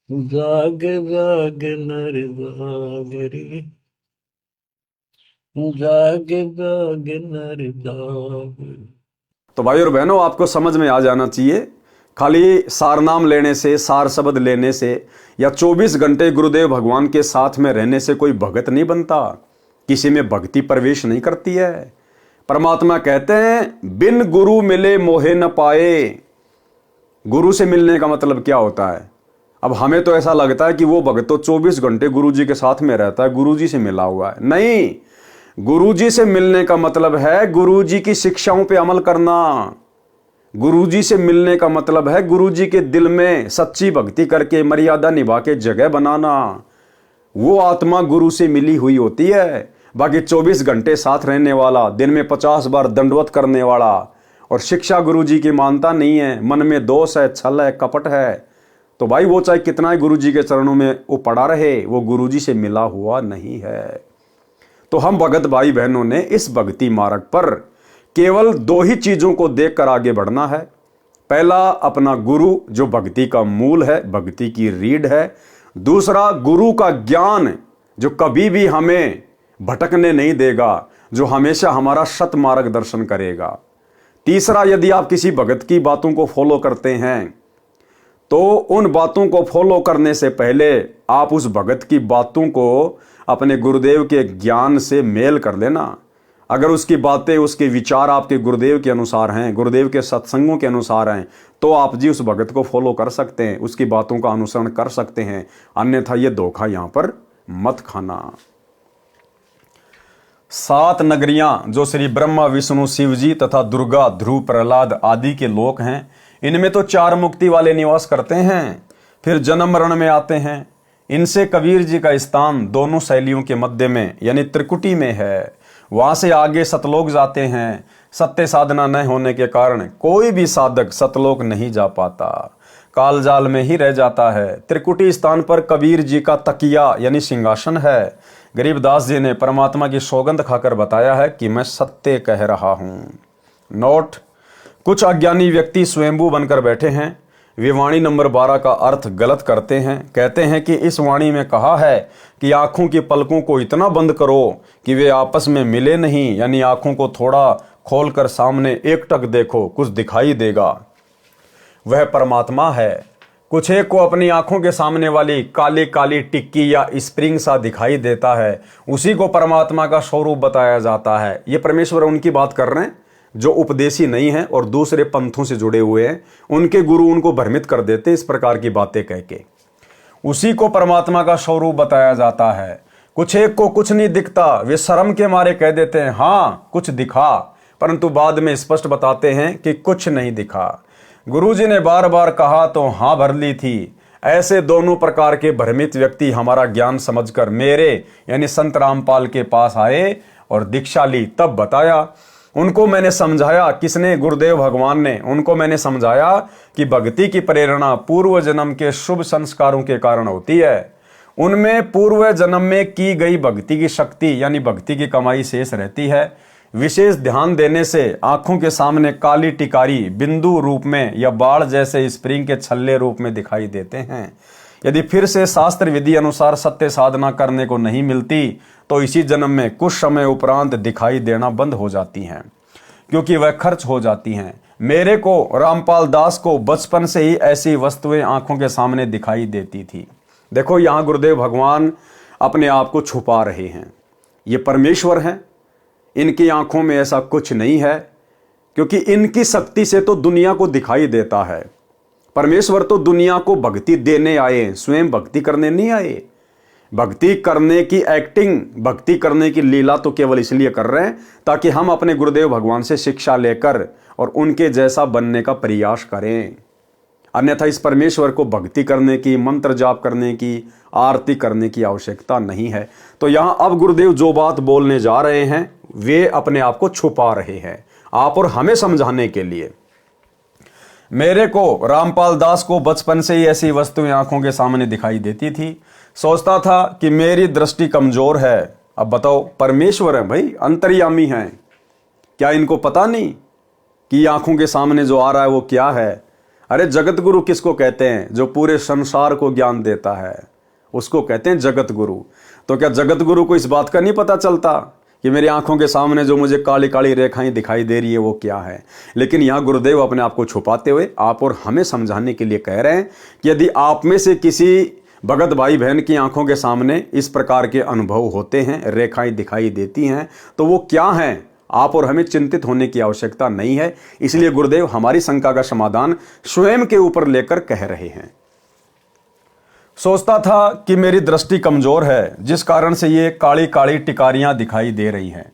जाग जाग नर जाग रे, जाग जाग नर जाग। तो भाई और बहनों, आपको समझ में आ जाना चाहिए, खाली सार नाम लेने से, सार शब्द लेने से या 24 घंटे गुरुदेव भगवान के साथ में रहने से कोई भगत नहीं बनता, किसी में भक्ति प्रवेश नहीं करती है। परमात्मा कहते हैं बिन गुरु मिले मोहे न पाए। गुरु से मिलने का मतलब क्या होता है? अब हमें तो ऐसा लगता है कि वो भगत तो 24 घंटे गुरु जी के साथ में रहता है, गुरु जी से मिला हुआ है। नहीं, गुरु जी से मिलने का मतलब है गुरु जी की शिक्षाओं पे अमल करना। गुरु जी से मिलने का मतलब है गुरु जी के दिल में सच्ची भक्ति करके मर्यादा निभा के जगह बनाना। वो आत्मा गुरु से मिली हुई होती है। बाकी 24 घंटे साथ रहने वाला, दिन में 50 बार दंडवत करने वाला और शिक्षा गुरु जी की मानता नहीं है, मन में दोष है, छल है, कपट है, तो भाई वो चाहे कितना ही गुरु जी के चरणों में वो पड़ा रहे, वो गुरु जी से मिला हुआ नहीं है। तो हम भगत भाई बहनों ने इस भक्ति मार्ग पर केवल 2 ही चीजों को देखकर आगे बढ़ना है। पहला, अपना गुरु जो भक्ति का मूल है, भक्ति की रीढ़ है। दूसरा, गुरु का ज्ञान जो कभी भी हमें भटकने नहीं देगा, जो हमेशा हमारा सत मार्गदर्शन करेगा। तीसरा, यदि आप किसी भगत की बातों को फॉलो करते हैं तो उन बातों को फॉलो करने से पहले आप उस भगत की बातों को अपने गुरुदेव के ज्ञान से मेल कर लेना। अगर उसकी बातें, उसके विचार आपके गुरुदेव के अनुसार हैं, गुरुदेव के सत्संगों के अनुसार हैं, तो आप जी उस भगत को फॉलो कर सकते हैं, उसकी बातों का अनुसरण कर सकते हैं। अन्यथा ये धोखा यहां पर मत खाना। 7 नगरियां जो श्री ब्रह्मा, विष्णु, शिव जी तथा दुर्गा, ध्रुव, प्रहलाद आदि के लोक हैं, इनमें तो 4 मुक्ति वाले निवास करते हैं, फिर जन्म मरण में आते हैं। इनसे कबीर जी का स्थान दोनों शैलियों के मध्य में यानी त्रिकुटी में है। वहां से आगे सतलोक जाते हैं। सत्य साधना न होने के कारण कोई भी साधक सतलोक नहीं जा पाता, काल जाल में ही रह जाता है। त्रिकुटी स्थान पर कबीर जी का तकिया यानी सिंहासन है। गरीबदास जी ने परमात्मा की सौगंध खाकर बताया है कि मैं सत्य कह रहा हूं। नोट, कुछ अज्ञानी व्यक्ति स्वयंभू बनकर बैठे हैं। वे वाणी नंबर 12 का अर्थ गलत करते हैं। कहते हैं कि इस वाणी में कहा है कि आंखों की पलकों को इतना बंद करो कि वे आपस में मिले नहीं, यानी आंखों को थोड़ा खोलकर सामने एकटक देखो, कुछ दिखाई देगा। वह परमात्मा है। कुछ एक को अपनी आंखों के सामने वाली काली काली टिक्की या स्प्रिंग सा दिखाई देता है, उसी को परमात्मा का स्वरूप बताया जाता है। ये परमेश्वर उनकी बात कर रहे हैं जो उपदेशी नहीं है और दूसरे पंथों से जुड़े हुए हैं। उनके गुरु उनको भ्रमित कर देते हैं इस प्रकार की बातें कह के। उसी को परमात्मा का स्वरूप बताया जाता है। कुछ एक को कुछ नहीं दिखता, वे शर्म के मारे कह देते हैं हाँ कुछ दिखा, परंतु बाद में स्पष्ट बताते हैं कि कुछ नहीं दिखा। गुरुजी ने बार बार कहा तो हाँ भर ली थी। ऐसे दोनों प्रकार के भ्रमित व्यक्ति हमारा ज्ञान समझकर मेरे यानी संत रामपाल के पास आए और दीक्षा ली। तब बताया, उनको मैंने समझाया। किसने? गुरुदेव भगवान ने। उनको मैंने समझाया कि भक्ति की प्रेरणा पूर्व जन्म के शुभ संस्कारों के कारण होती है। उनमें पूर्व जन्म में की गई भक्ति की शक्ति यानी भक्ति की कमाई शेष रहती है। विशेष ध्यान देने से आंखों के सामने काली टिकारी बिंदु रूप में या बाढ़ जैसे स्प्रिंग के छल्ले रूप में दिखाई देते हैं। यदि फिर से शास्त्र विधि अनुसार सत्य साधना करने को नहीं मिलती तो इसी जन्म में कुछ समय उपरांत दिखाई देना बंद हो जाती हैं, क्योंकि वह खर्च हो जाती हैं। मेरे को, रामपाल दास को, बचपन से ही ऐसी वस्तुएं आंखों के सामने दिखाई देती थी। देखो, यहाँ गुरुदेव भगवान अपने आप को छुपा रहे हैं। ये परमेश्वर हैं, इनकी आंखों में ऐसा कुछ नहीं है, क्योंकि इनकी शक्ति से तो दुनिया को दिखाई देता है। परमेश्वर तो दुनिया को भक्ति देने आए, स्वयं भक्ति करने नहीं आए। भक्ति करने की एक्टिंग, भक्ति करने की लीला तो केवल इसलिए कर रहे हैं ताकि हम अपने गुरुदेव भगवान से शिक्षा लेकर और उनके जैसा बनने का प्रयास करें। अन्यथा इस परमेश्वर को भक्ति करने की, मंत्र जाप करने की, आरती करने की आवश्यकता नहीं है। तो यहाँ अब गुरुदेव जो बात बोलने जा रहे हैं वे अपने आप को छुपा रहे हैं आप और हमें समझाने के लिए। मेरे को, रामपाल दास को, बचपन से ही ऐसी वस्तुएं आंखों के सामने दिखाई देती थी। सोचता था कि मेरी दृष्टि कमजोर है, अब बताओ, परमेश्वर है भाई, अंतर्यामी हैं, क्या इनको पता नहीं कि आंखों के सामने जो आ रहा है वो क्या है? अरे जगत गुरु किसको कहते हैं? जो पूरे संसार को ज्ञान देता है उसको कहते हैं जगत गुरु। तो क्या जगत गुरु को इस बात का नहीं पता चलता कि मेरी आंखों के सामने जो मुझे काली काली रेखाएं दिखाई दे रही है वो क्या है? लेकिन यहाँ गुरुदेव अपने आप को छुपाते हुए आप और हमें समझाने के लिए कह रहे हैं कि यदि आप में से किसी भगत भाई बहन की आंखों के सामने इस प्रकार के अनुभव होते हैं, रेखाएं दिखाई देती हैं, तो वो क्या हैं? आप और हमें चिंतित होने की आवश्यकता नहीं है। इसलिए गुरुदेव हमारी शंका का समाधान स्वयं के ऊपर लेकर कह रहे हैं। सोचता था कि मेरी दृष्टि कमजोर है, जिस कारण से ये काली काली टिकारियां दिखाई दे रही हैं।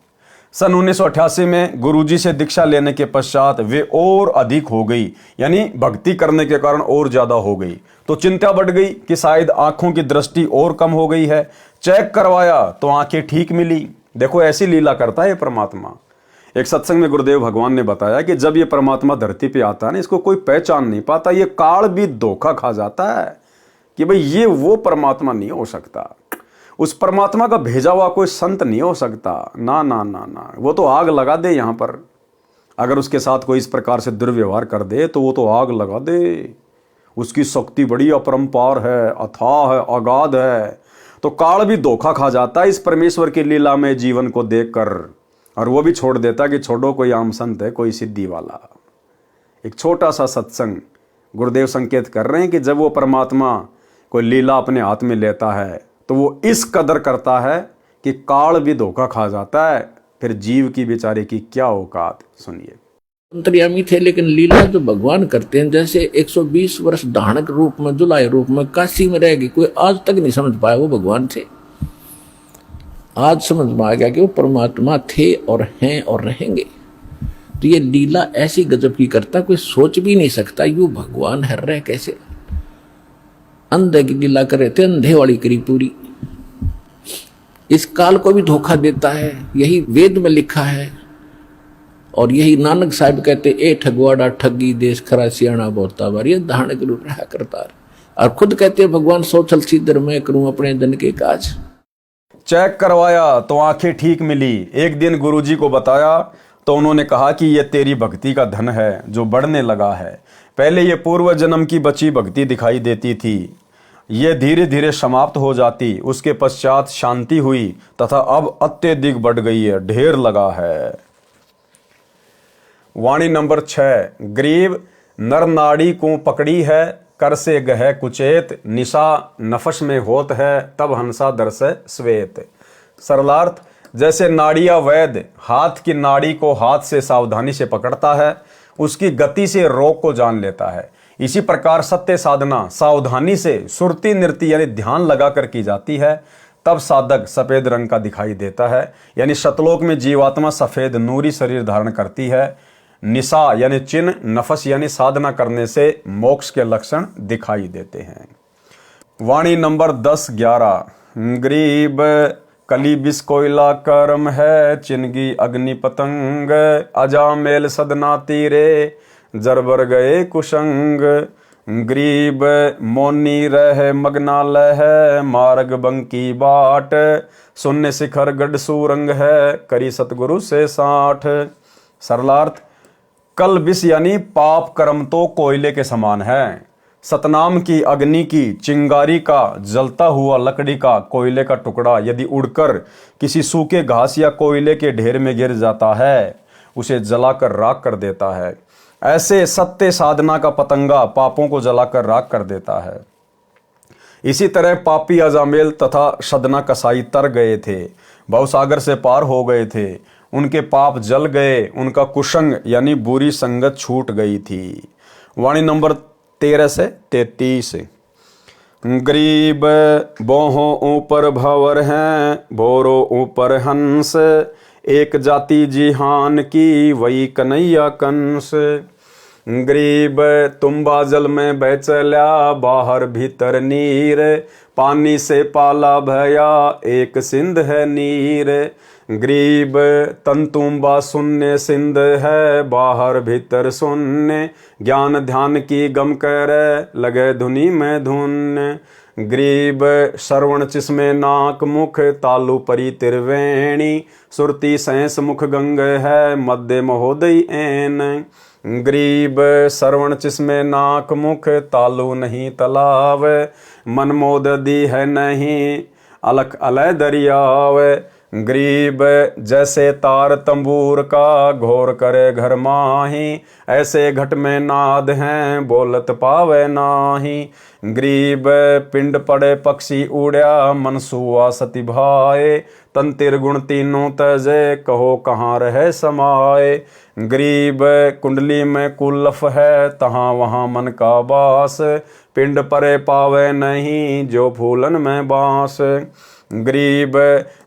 सन 1988 में गुरुजी से दीक्षा लेने के पश्चात वे और अधिक हो गई, यानी भक्ति करने के कारण और ज्यादा हो गई। तो चिंता बढ़ गई कि शायद आंखों की दृष्टि और कम हो गई है। चेक करवाया तो आंखें ठीक मिली। देखो ऐसी लीला करता है परमात्मा। एक सत्संग में गुरुदेव भगवान ने बताया कि जब ये परमात्मा धरती पे आता है ना, इसको कोई पहचान नहीं पाता, ये काल भी धोखा खा जाता है कि भाई ये वो परमात्मा नहीं हो सकता, उस परमात्मा का भेजा हुआ कोई संत नहीं हो सकता। ना ना ना ना, वो तो आग लगा दे यहाँ पर। अगर उसके साथ कोई इस प्रकार से दुर्व्यवहार कर दे तो वो तो आग लगा दे। उसकी शक्ति बड़ी अपरंपार है, अथाह है, अगाध है। तो काल भी धोखा खा जाता है इस परमेश्वर की लीला में जीवन को देखकर, और वो भी छोड़ देता कि छोड़ो कोई आम संत है, कोई सिद्धि वाला। एक छोटा सा सत्संग गुरुदेव संकेत कर रहे हैं कि जब वो परमात्मा कोई लीला अपने हाथ में लेता है तो वो इस कदर करता है कि काल भी धोखा खा जाता है। फिर जीव की बेचारे की क्या औकात, सुनिए। अंतर्यामी थे, लेकिन लीला जो भगवान करते हैं, जैसे 120 वर्ष डाणक रूप में, जुलाई रूप में काशी में रहेगी, कोई आज तक नहीं समझ पाया वो भगवान थे। आज समझ में आ गया कि वो परमात्मा थे और हैं और रहेंगे। तो ये लीला ऐसी गजब की करता, कोई सोच भी नहीं सकता यूं भगवान हर रहे कैसे। अंधे की लीला कर रहे थे, अंधे वाली करी पूरी। इस काल को भी धोखा देता है, यही वेद में लिखा है। और यही नानक साहब कहते, ए ठगवाड़ा ठगी देश खरा सियाणा बोता बार, ये धारणक रूप रहा करता है। और खुद कहते हैं भगवान सोचल सीधर मैं करूं अपने जन के काज। चेक करवाया तो आंखें ठीक मिली। एक दिन गुरुजी को बताया तो उन्होंने कहा कि ये तेरी भक्ति का धन है जो बढ़ने लगा है। पहले ये पूर्व जन्म की बची भक्ति दिखाई देती थी, ये धीरे धीरे समाप्त हो जाती, उसके पश्चात शांति हुई तथा अब अत्यधिक बढ़ गई है, ढेर लगा है। वाणी नंबर 6। गरीब नर नाड़ी को पकड़ी है, कर से गह कुचेत, निशा नफस में होत है, तब हंसा दरस श्वेत। सरलार्थ, जैसे नाड़िया वैद हाथ की नाड़ी को हाथ से सावधानी से पकड़ता है, उसकी गति से रोग को जान लेता है, इसी प्रकार सत्य साधना सावधानी से सुरती नृत्य यानी ध्यान लगाकर की जाती है, तब साधक सफेद रंग का दिखाई देता है। यानी शतलोक में जीवात्मा सफेद नूरी शरीर धारण करती है। निशा यानी चिन्ह, नफस यानी साधना करने से मोक्ष के लक्षण दिखाई देते हैं। वाणी नंबर 10-11। गरीब कली बिस कोयला कर्म है, चिनगी अग्नि पतंग, अजामेल सदना तीरे, जरबर गए कुशंग। गरीब मोनी रह मगनालय है, मार्ग बंकी बाट, शून्य शिखर गढ़ सूरंग है, करी सतगुरु से साठ। सरलार्थ, कल बिस यानी पाप कर्म तो कोयले के समान है। सतनाम की अग्नि की चिंगारी का जलता हुआ लकड़ी का कोयले का टुकड़ा यदि उड़कर किसी सूखे घास या कोयले के ढेर में गिर जाता है, उसे जलाकर राख कर देता है। ऐसे सत्य साधना का पतंगा पापों को जलाकर राख कर देता है। इसी तरह पापी अजामेल तथा सदना कसाई तर गए थे, भवसागर से पार हो गए थे, उनके पाप जल गए, उनका कुशंग यानी बुरी संगत छूट गई थी। वाणी नंबर 13 से 33। गरीब बोहों ऊपर भंवर हैं, भोरो ऊपर हंस, एक जाति जिहान की वही कन्हैया कंस। गरीब तुम्बा जल में बह चल्या, बाहर भीतर नीर, पानी से पाला भया, एक सिंध है नीर। गरीब तंतुम्बा शून्य सिंध है, बाहर भीतर शून्य, ज्ञान ध्यान की गम करे, लगे धुनी में धुन। ग्रीब श्रवण चिस्मे नाक मुख तालु परी त्रिवेणी सुरती सैंस मुख गंग है मध्य महोदय एन। ग्रीब श्रवण चिस्मे नाक मुख तालु नहीं तलाव मन मोद दी है नहीं अलख अलय दरियाव। ग्रीब जैसे तार तंबूर का घोर करे घर माही ऐसे घट में नाद हैं बोलत पावे नाही। ग्रीब पिंड पड़े पक्षी उड़या मनसुआ सती भाए तंतिर गुण तीनों तजे कहो कहाँ रहे समाए। ग्रीब कुंडली में कुलफ है तहाँ वहाँ मन का बास पिंड परे पावे नहीं जो फूलन में बांस। ग्रीब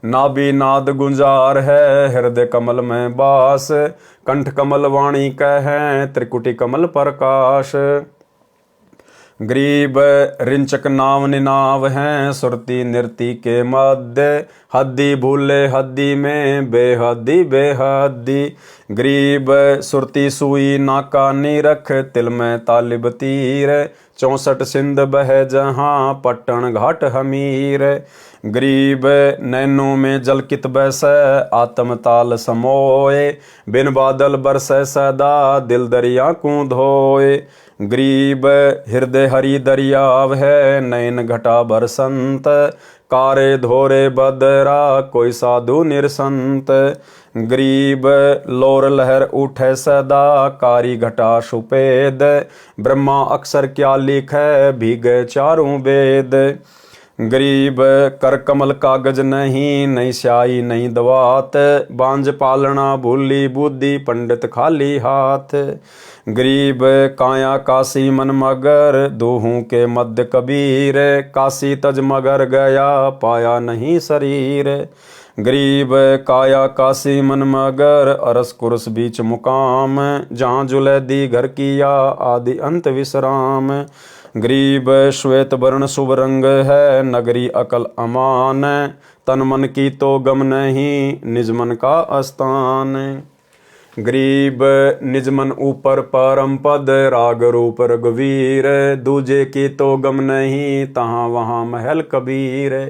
नाभि नाद गुंजार है हृदय कमल में बास कंठ कमल वाणी कह त्रिकुटी कमल प्रकाश। ग्रीब रिंचक नाव निनाव हैं सुरती नृति के मध्य हद्दी भूले हद्दी में बेहद्दी बेहद्दी। ग्रीब सुरती सुई नाका नीरख तिल में तालिब तीर 64 सिंध बह जहाँ पट्टन घाट हमीर। ग्रीब नैनों में जल कित बैस आत्म ताल समोए बिन बादल बरसै सदा दिल दरिया को धोए। ग्रीब हृदय हरि दरियाव है नैन घटा बरसंत कारे धोरे बदरा कोई साधु निरसंत। ग्रीब लोर लहर उठे सदा कारी घटा सुपेद ब्रह्मा अक्षर क्या लिखे भीगे चारों वेद। गरीब कर कमल कागज नहीं नहीं स्याही नहीं दवात बांझ पालना भूली बुद्धि पंडित खाली हाथ। गरीब काया काशी मन मगर दोहूं के मध्य कबीर काशी तज मगर गया पाया नहीं शरीर। गरीब काया काशी मन मगर अरस कुरस बीच मुकाम जहाँ जुलैदी घर किया आदि अंत विश्राम। गरीब श्वेत वर्ण शुभ रंग है नगरी अकल अमान तन मन की तो गम नहीं निज मन का स्थान। गरीब निज मन ऊपर परम पद राग रूप रघुवीर दूजे की तो गम नहीं तहाँ वहाँ महल कबीर।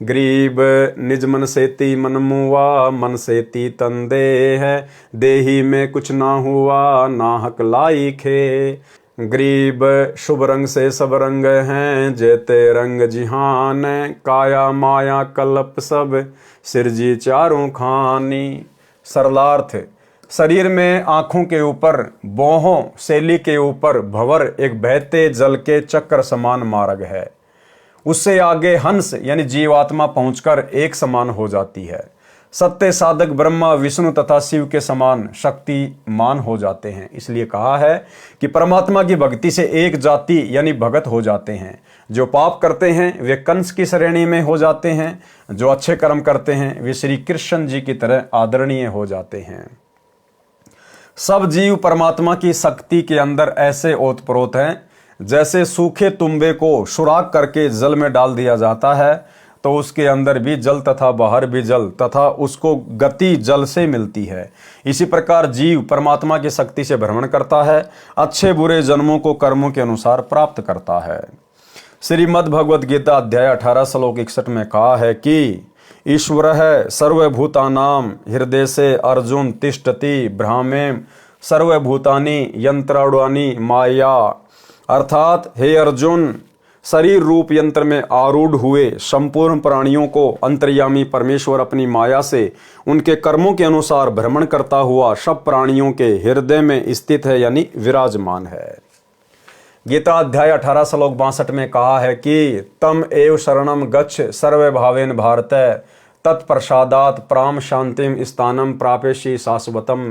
गरीब निज मन सेती मन मुआ मन सेती तन दे है देही में कुछ ना हुआ नाहक लाई खे। गरीब शुभ रंग से सब रंग हैं जेते रंग जिहान काया माया कल्प सब सिरजी चारों खानी। सरलार्थ शरीर में आँखों के ऊपर बोहों शैली के ऊपर भंवर एक बहते जल के चक्र समान मार्ग है उससे आगे हंस यानी जीवात्मा पहुंचकर एक समान हो जाती है। सत्य साधक ब्रह्मा विष्णु तथा शिव के समान शक्तिमान हो जाते हैं। इसलिए कहा है कि परमात्मा की भक्ति से एक जाति यानी भगत हो जाते हैं। जो पाप करते हैं वे कंस की श्रेणी में हो जाते हैं जो अच्छे कर्म करते हैं वे श्री कृष्ण जी की तरह आदरणीय हो जाते हैं। सब जीव परमात्मा की शक्ति के अंदर ऐसे ओतप्रोत हैं जैसे सूखे तुम्बे को सुराख करके जल में डाल दिया जाता है तो उसके अंदर भी जल तथा बाहर भी जल तथा उसको गति जल से मिलती है। इसी प्रकार जीव परमात्मा की शक्ति से भ्रमण करता है अच्छे बुरे जन्मों को कर्मों के अनुसार प्राप्त करता है। श्रीमद् भगवद गीता अध्याय 18 श्लोक 61 में कहा है कि ईश्वर है सर्वभूतानाम हृदय से अर्जुन तिष्ठति ब्राह्मेम सर्वभूतानि यंत्राणि माया। अर्थात हे अर्जुन शरीर रूप यंत्र में आरूढ़ हुए संपूर्ण प्राणियों को अंतर्यामी परमेश्वर अपनी माया से उनके कर्मों के अनुसार भ्रमण करता हुआ सब प्राणियों के हृदय में स्थित है यानी विराजमान है। गीता अध्याय 18 श्लोक 62 में कहा है कि तम एव शरणम गच्छ सर्व भावेन भारत तत्प्रसादात प्राम शांतिम स्थानम प्रापेशी शाश्वतम।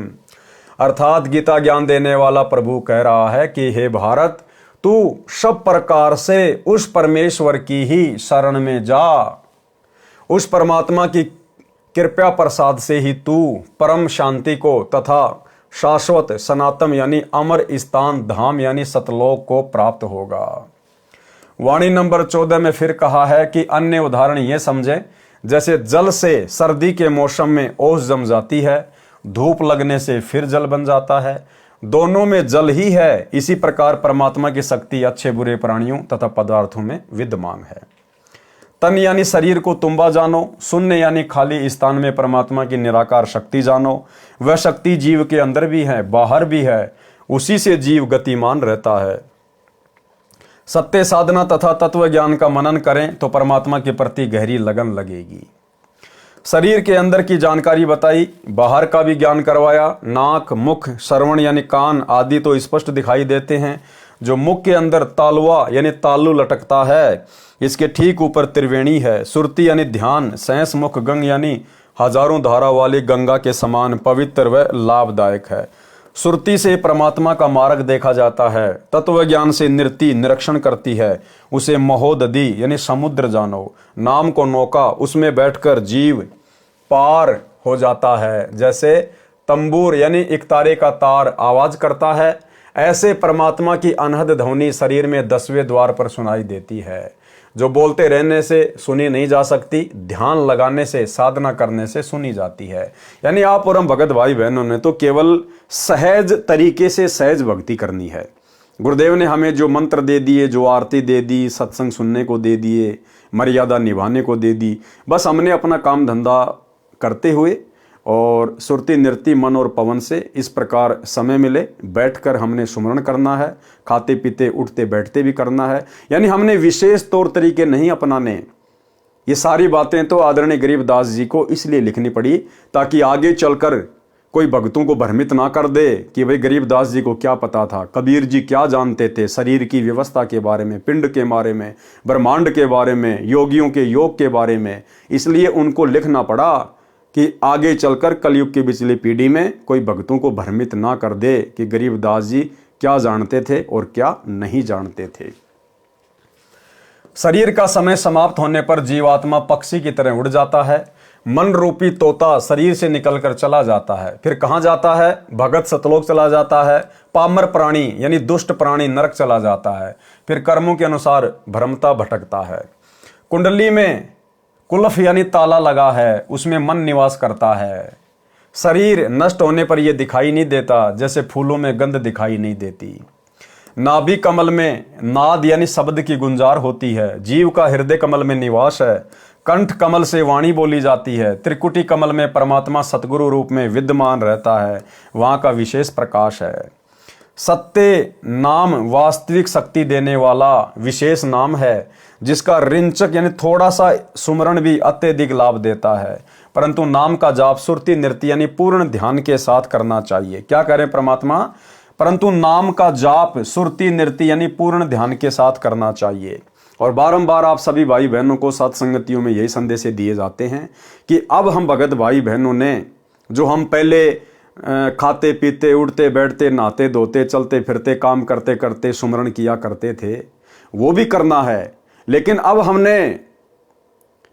अर्थात गीता ज्ञान देने वाला प्रभु कह रहा है कि हे भारत तू सब प्रकार से उस परमेश्वर की ही शरण में जा। उस परमात्मा की कृपा प्रसाद से ही तू परम शांति को तथा शाश्वत सनातन यानी अमर स्थान धाम यानी सतलोक को प्राप्त होगा। वाणी नंबर 14 में फिर कहा है कि अन्य उदाहरण ये समझे जैसे जल से सर्दी के मौसम में ओस जम जाती है धूप लगने से फिर जल बन जाता है दोनों में जल ही है। इसी प्रकार परमात्मा की शक्ति अच्छे बुरे प्राणियों तथा पदार्थों में विद्यमान है। तन यानी शरीर को तुम्बा जानो, शून्य यानी खाली स्थान में परमात्मा की निराकार शक्ति जानो। वह शक्ति जीव के अंदर भी है, बाहर भी है, उसी से जीव गतिमान रहता है। सत्य साधना तथा तत्व ज्ञान का मनन करें तो परमात्मा के प्रति गहरी लगन लगेगी। शरीर के अंदर की जानकारी बताई, बाहर का भी ज्ञान करवाया। नाक, मुख, श्रवण यानी कान आदि तो स्पष्ट दिखाई देते हैं। जो मुख के अंदर तालुआ यानी तालु लटकता है, इसके ठीक ऊपर त्रिवेणी है। सुरती यानी ध्यान, सैंस मुख गंग यानी हजारों धारा वाली गंगा के समान पवित्र व लाभदायक है। सुरती से परमात्मा का मार्ग देखा जाता है। तत्व ज्ञान से नृति निरीक्षण करती है, उसे महोदधि यानी समुद्र जानो। नाम को नौका, उसमें बैठकर जीव पार हो जाता है। जैसे तंबूर यानी एक तारे का तार आवाज करता है, ऐसे परमात्मा की अनहद ध्वनि शरीर में 10वें द्वार पर सुनाई देती है, जो बोलते रहने से सुनी नहीं जा सकती, ध्यान लगाने से, साधना करने से सुनी जाती है। यानी आप और हम भगत भाई बहनों ने तो केवल सहज तरीके से सहज भक्ति करनी है। गुरुदेव ने हमें जो मंत्र दे दिए, जो आरती दे दी, सत्संग सुनने को दे दिए, मर्यादा निभाने को दे दी, बस हमने अपना काम धंधा करते हुए और सुरती नृत्य मन और पवन से इस प्रकार समय मिले बैठकर हमने सुमरण करना है। खाते पीते उठते बैठते भी करना है। यानी हमने विशेष तौर तरीके नहीं अपनाने। ये सारी बातें तो आदरणीय गरीबदास जी को इसलिए लिखनी पड़ी ताकि आगे चलकर कोई भक्तों को भ्रमित ना कर दे कि भाई गरीबदास जी को क्या पता था, कबीर जी क्या जानते थे शरीर की व्यवस्था के बारे में, पिंड के बारे में, ब्रह्मांड के बारे में, योगियों के योग के बारे में। इसलिए उनको लिखना पड़ा कि आगे चलकर कलयुग की पिछली पीढ़ी में कोई भक्तों को भ्रमित ना कर दे कि गरीबदास जी क्या जानते थे और क्या नहीं जानते थे। शरीर का समय समाप्त होने पर जीवात्मा पक्षी की तरह उड़ जाता है। मन रूपी तोता शरीर से निकलकर चला जाता है। फिर कहाँ जाता है? भगत सतलोक चला जाता है। पामर प्राणी यानी दुष्ट प्राणी नरक चला जाता है। फिर कर्मों के अनुसार भ्रमता भटकता है। कुंडली में कुलफ यानी ताला लगा है, उसमें मन निवास करता है। शरीर नष्ट होने पर यह दिखाई नहीं देता, जैसे फूलों में गंध दिखाई नहीं देती। नाभि कमल में नाद यानी शब्द की गुंजार होती है। जीव का हृदय कमल में निवास है। कंठ कमल से वाणी बोली जाती है। त्रिकुटी कमल में परमात्मा सतगुरु रूप में विद्यमान रहता है, वहां का विशेष प्रकाश है। सत्य नाम वास्तविक शक्ति देने वाला विशेष नाम है, जिसका रिंचक यानी थोड़ा सा सुमरण भी अत्यधिक लाभ देता है। परंतु नाम का जाप सुरती नृत्य यानी पूर्ण ध्यान के साथ करना चाहिए। क्या करें परमात्मा? परंतु नाम का जाप सुरती नृत्य यानी पूर्ण ध्यान के साथ करना चाहिए। और बारंबार आप सभी भाई बहनों को सत्संगतियों में यही संदेश दिए जाते हैं कि अब हम भगत भाई बहनों ने जो हम पहले खाते पीते उठते बैठते नहाते धोते चलते फिरते काम करते करते सुमरण किया करते थे, वो भी करना है। लेकिन अब हमने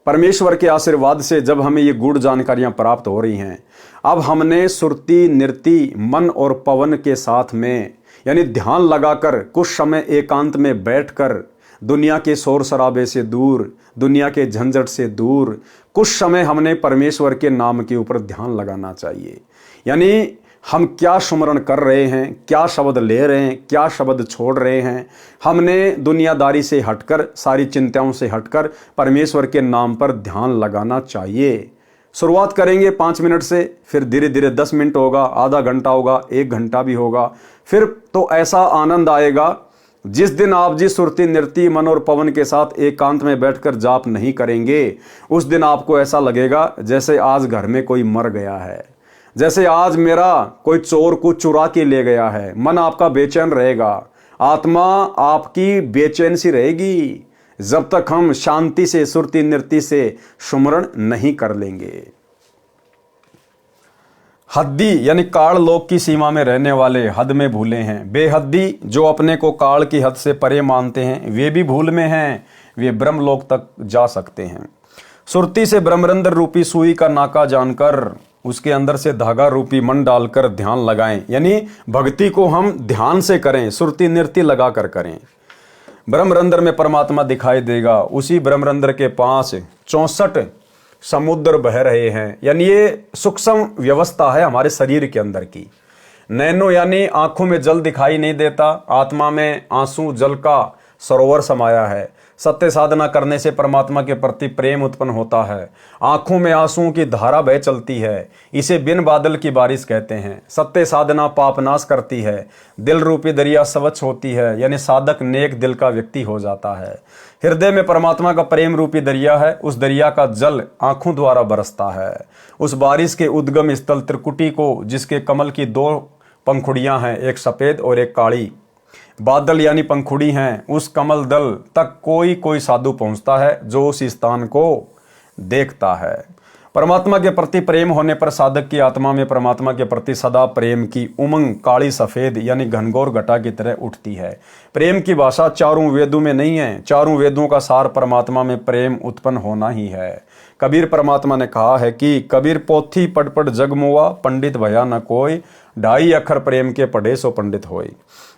परमेश्वर के आशीर्वाद से जब हमें ये गूढ़ जानकारियां प्राप्त हो रही हैं, अब हमने सुरती नृत्य मन और पवन के साथ में यानी ध्यान लगाकर कुछ समय एकांत में बैठकर दुनिया के शोर शराबे से दूर, दुनिया के झंझट से दूर कुछ समय हमने परमेश्वर के नाम के ऊपर ध्यान लगाना चाहिए। यानी हम क्या सुमरण कर रहे हैं, क्या शब्द ले रहे हैं, क्या शब्द छोड़ रहे हैं। हमने दुनियादारी से हटकर, सारी चिंताओं से हटकर परमेश्वर के नाम पर ध्यान लगाना चाहिए। शुरुआत करेंगे 5 मिनट से, फिर धीरे धीरे 10 मिनट होगा, आधा घंटा होगा, 1 घंटा भी होगा। फिर तो ऐसा आनंद आएगा जिस दिन आप जी सुरती नृत्य मन और पवन के साथ एकांत में बैठकर जाप नहीं करेंगे, उस दिन आपको ऐसा लगेगा जैसे आज घर में कोई मर गया है, जैसे आज मेरा कोई चोर कुछ चुरा के ले गया है। मन आपका बेचैन रहेगा, आत्मा आपकी बेचैन सी रहेगी जब तक हम शांति से सुरती नृत्य से सुमरण नहीं कर लेंगे। हद्दी यानी काल लोक की सीमा में रहने वाले हद में भूले हैं। बेहद्दी जो अपने को काल की हद से परे मानते हैं, वे भी भूल में हैं, वे ब्रह्म लोक तक जा सकते हैं। सुरती से ब्रह्मरंध्र रूपी सुई का नाका जानकर उसके अंदर से धागा रूपी मन डालकर ध्यान लगाएं। यानी भक्ति को हम ध्यान से करें, सुरती नृत्य लगाकर करें। ब्रह्मरंध्र में परमात्मा दिखाई देगा। उसी ब्रह्मरंध्र के पास 64 समुद्र बह रहे हैं। यानी ये सूक्ष्म व्यवस्था है हमारे शरीर के अंदर की। नैनो यानी आंखों में जल दिखाई नहीं देता, आत्मा में आंसू जल का सरोवर समाया है। सत्य साधना करने से परमात्मा के प्रति प्रेम उत्पन्न होता है। आंखों में आंसुओं की धारा बह चलती है, इसे बिन बादल की बारिश कहते हैं। सत्य साधना पाप नाश करती है, दिल रूपी दरिया स्वच्छ होती है, यानी साधक नेक दिल का व्यक्ति हो जाता है। हृदय में परमात्मा का प्रेम रूपी दरिया है, उस दरिया का जल आंखों द्वारा बरसता है। उस बारिश के उद्गम स्थल त्रिकुटी को, जिसके कमल की 2 पंखुड़ियां हैं, एक सफेद और एक काली, बादल यानी पंखुड़ी हैं, उस कमल दल तक कोई साधु पहुंचता है जो उस स्थान को देखता है। परमात्मा के प्रति प्रेम होने पर साधक की आत्मा में परमात्मा के प्रति सदा प्रेम की उमंग काली सफेद यानी घनघोर घटा की तरह उठती है। प्रेम की भाषा चारों वेदों में नहीं है, चारों वेदों का सार परमात्मा में प्रेम उत्पन्न होना ही है। कबीर परमात्मा ने कहा है कि कबीर पोथी पढ़ पढ़ जग मुआ, पंडित भया न कोई, 2.5 अक्षर प्रेम के पढ़े सो पंडित होई।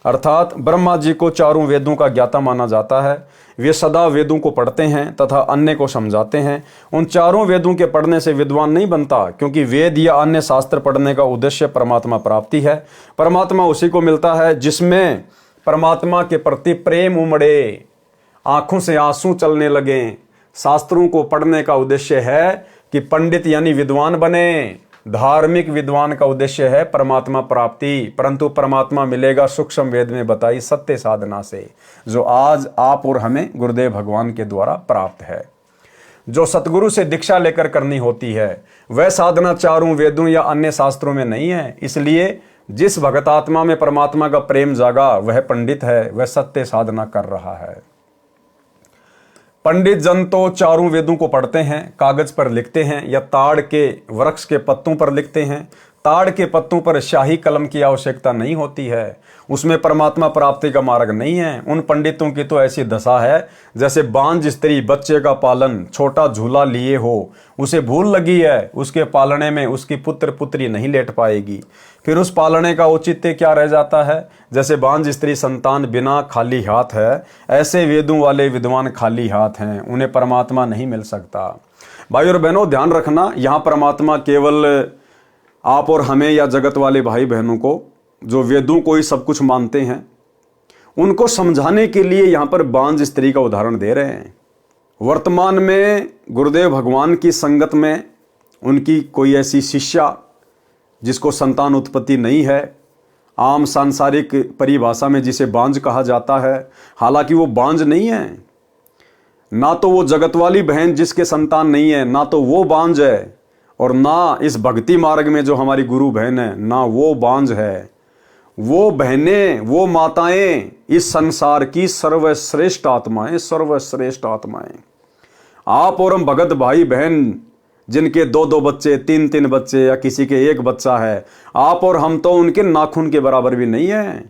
अर्थात ब्रह्मा जी को चारों वेदों का ज्ञाता माना जाता है। वे सदा वेदों को पढ़ते हैं तथा अन्य को समझाते हैं। उन चारों वेदों के पढ़ने से विद्वान नहीं बनता, क्योंकि वेद या अन्य शास्त्र पढ़ने का उद्देश्य परमात्मा प्राप्ति है। परमात्मा उसी को मिलता है जिसमें परमात्मा के प्रति प्रेम उमड़े, आंखों से आंसू चलने लगे। शास्त्रों को पढ़ने का उद्देश्य है कि पंडित यानी विद्वान बने। धार्मिक विद्वान का उद्देश्य है परमात्मा प्राप्ति, परंतु परमात्मा मिलेगा सूक्ष्म वेद में बताई सत्य साधना से, जो आज आप और हमें गुरुदेव भगवान के द्वारा प्राप्त है। जो सतगुरु से दीक्षा लेकर करनी होती है वह साधना चारों वेदों या अन्य शास्त्रों में नहीं है। इसलिए जिस भगत आत्मा में परमात्मा का प्रेम जागा वह पंडित है, वह सत्य साधना कर रहा है। पंडित जन तो चारों वेदों को पढ़ते हैं, कागज पर लिखते हैं या ताड़ के वृक्ष के पत्तों पर लिखते हैं। ताड़ के पत्तों पर शाही कलम की आवश्यकता नहीं होती है, उसमें परमात्मा प्राप्ति का मार्ग नहीं है। उन पंडितों की तो ऐसी दशा है जैसे बांझ स्त्री बच्चे का पालन छोटा झूला लिए हो, उसे भूल लगी है, उसके पालने में उसकी पुत्र पुत्री नहीं लेट पाएगी, फिर उस पालने का औचित्य क्या रह जाता है। जैसे बांझ स्त्री संतान बिना खाली हाथ है, ऐसे वेदों वाले विद्वान खाली हाथ हैं, उन्हें परमात्मा नहीं मिल सकता। भाई और बहनों ध्यान रखना, यहाँ परमात्मा केवल आप और हमें या जगत वाले भाई बहनों को जो वेदों को ही सब कुछ मानते हैं उनको समझाने के लिए यहाँ पर बांझ स्त्री का उदाहरण दे रहे हैं। वर्तमान में गुरुदेव भगवान की संगत में उनकी कोई ऐसी शिष्या जिसको संतान उत्पत्ति नहीं है, आम सांसारिक परिभाषा में जिसे बांझ कहा जाता है, हालांकि वो बांझ नहीं है। ना तो वो जगत वाली बहन जिसके संतान नहीं है, ना तो वो बांझ है, और ना इस भक्ति मार्ग में जो हमारी गुरु बहन है ना वो बांझ है। वो बहनें, वो माताएं इस संसार की सर्वश्रेष्ठ आत्माएं, सर्वश्रेष्ठ आत्माएं। आप और हम भगत भाई बहन जिनके 2-2 बच्चे, 3-3 बच्चे या किसी के 1 बच्चा है, आप और हम तो उनके नाखून के बराबर भी नहीं है।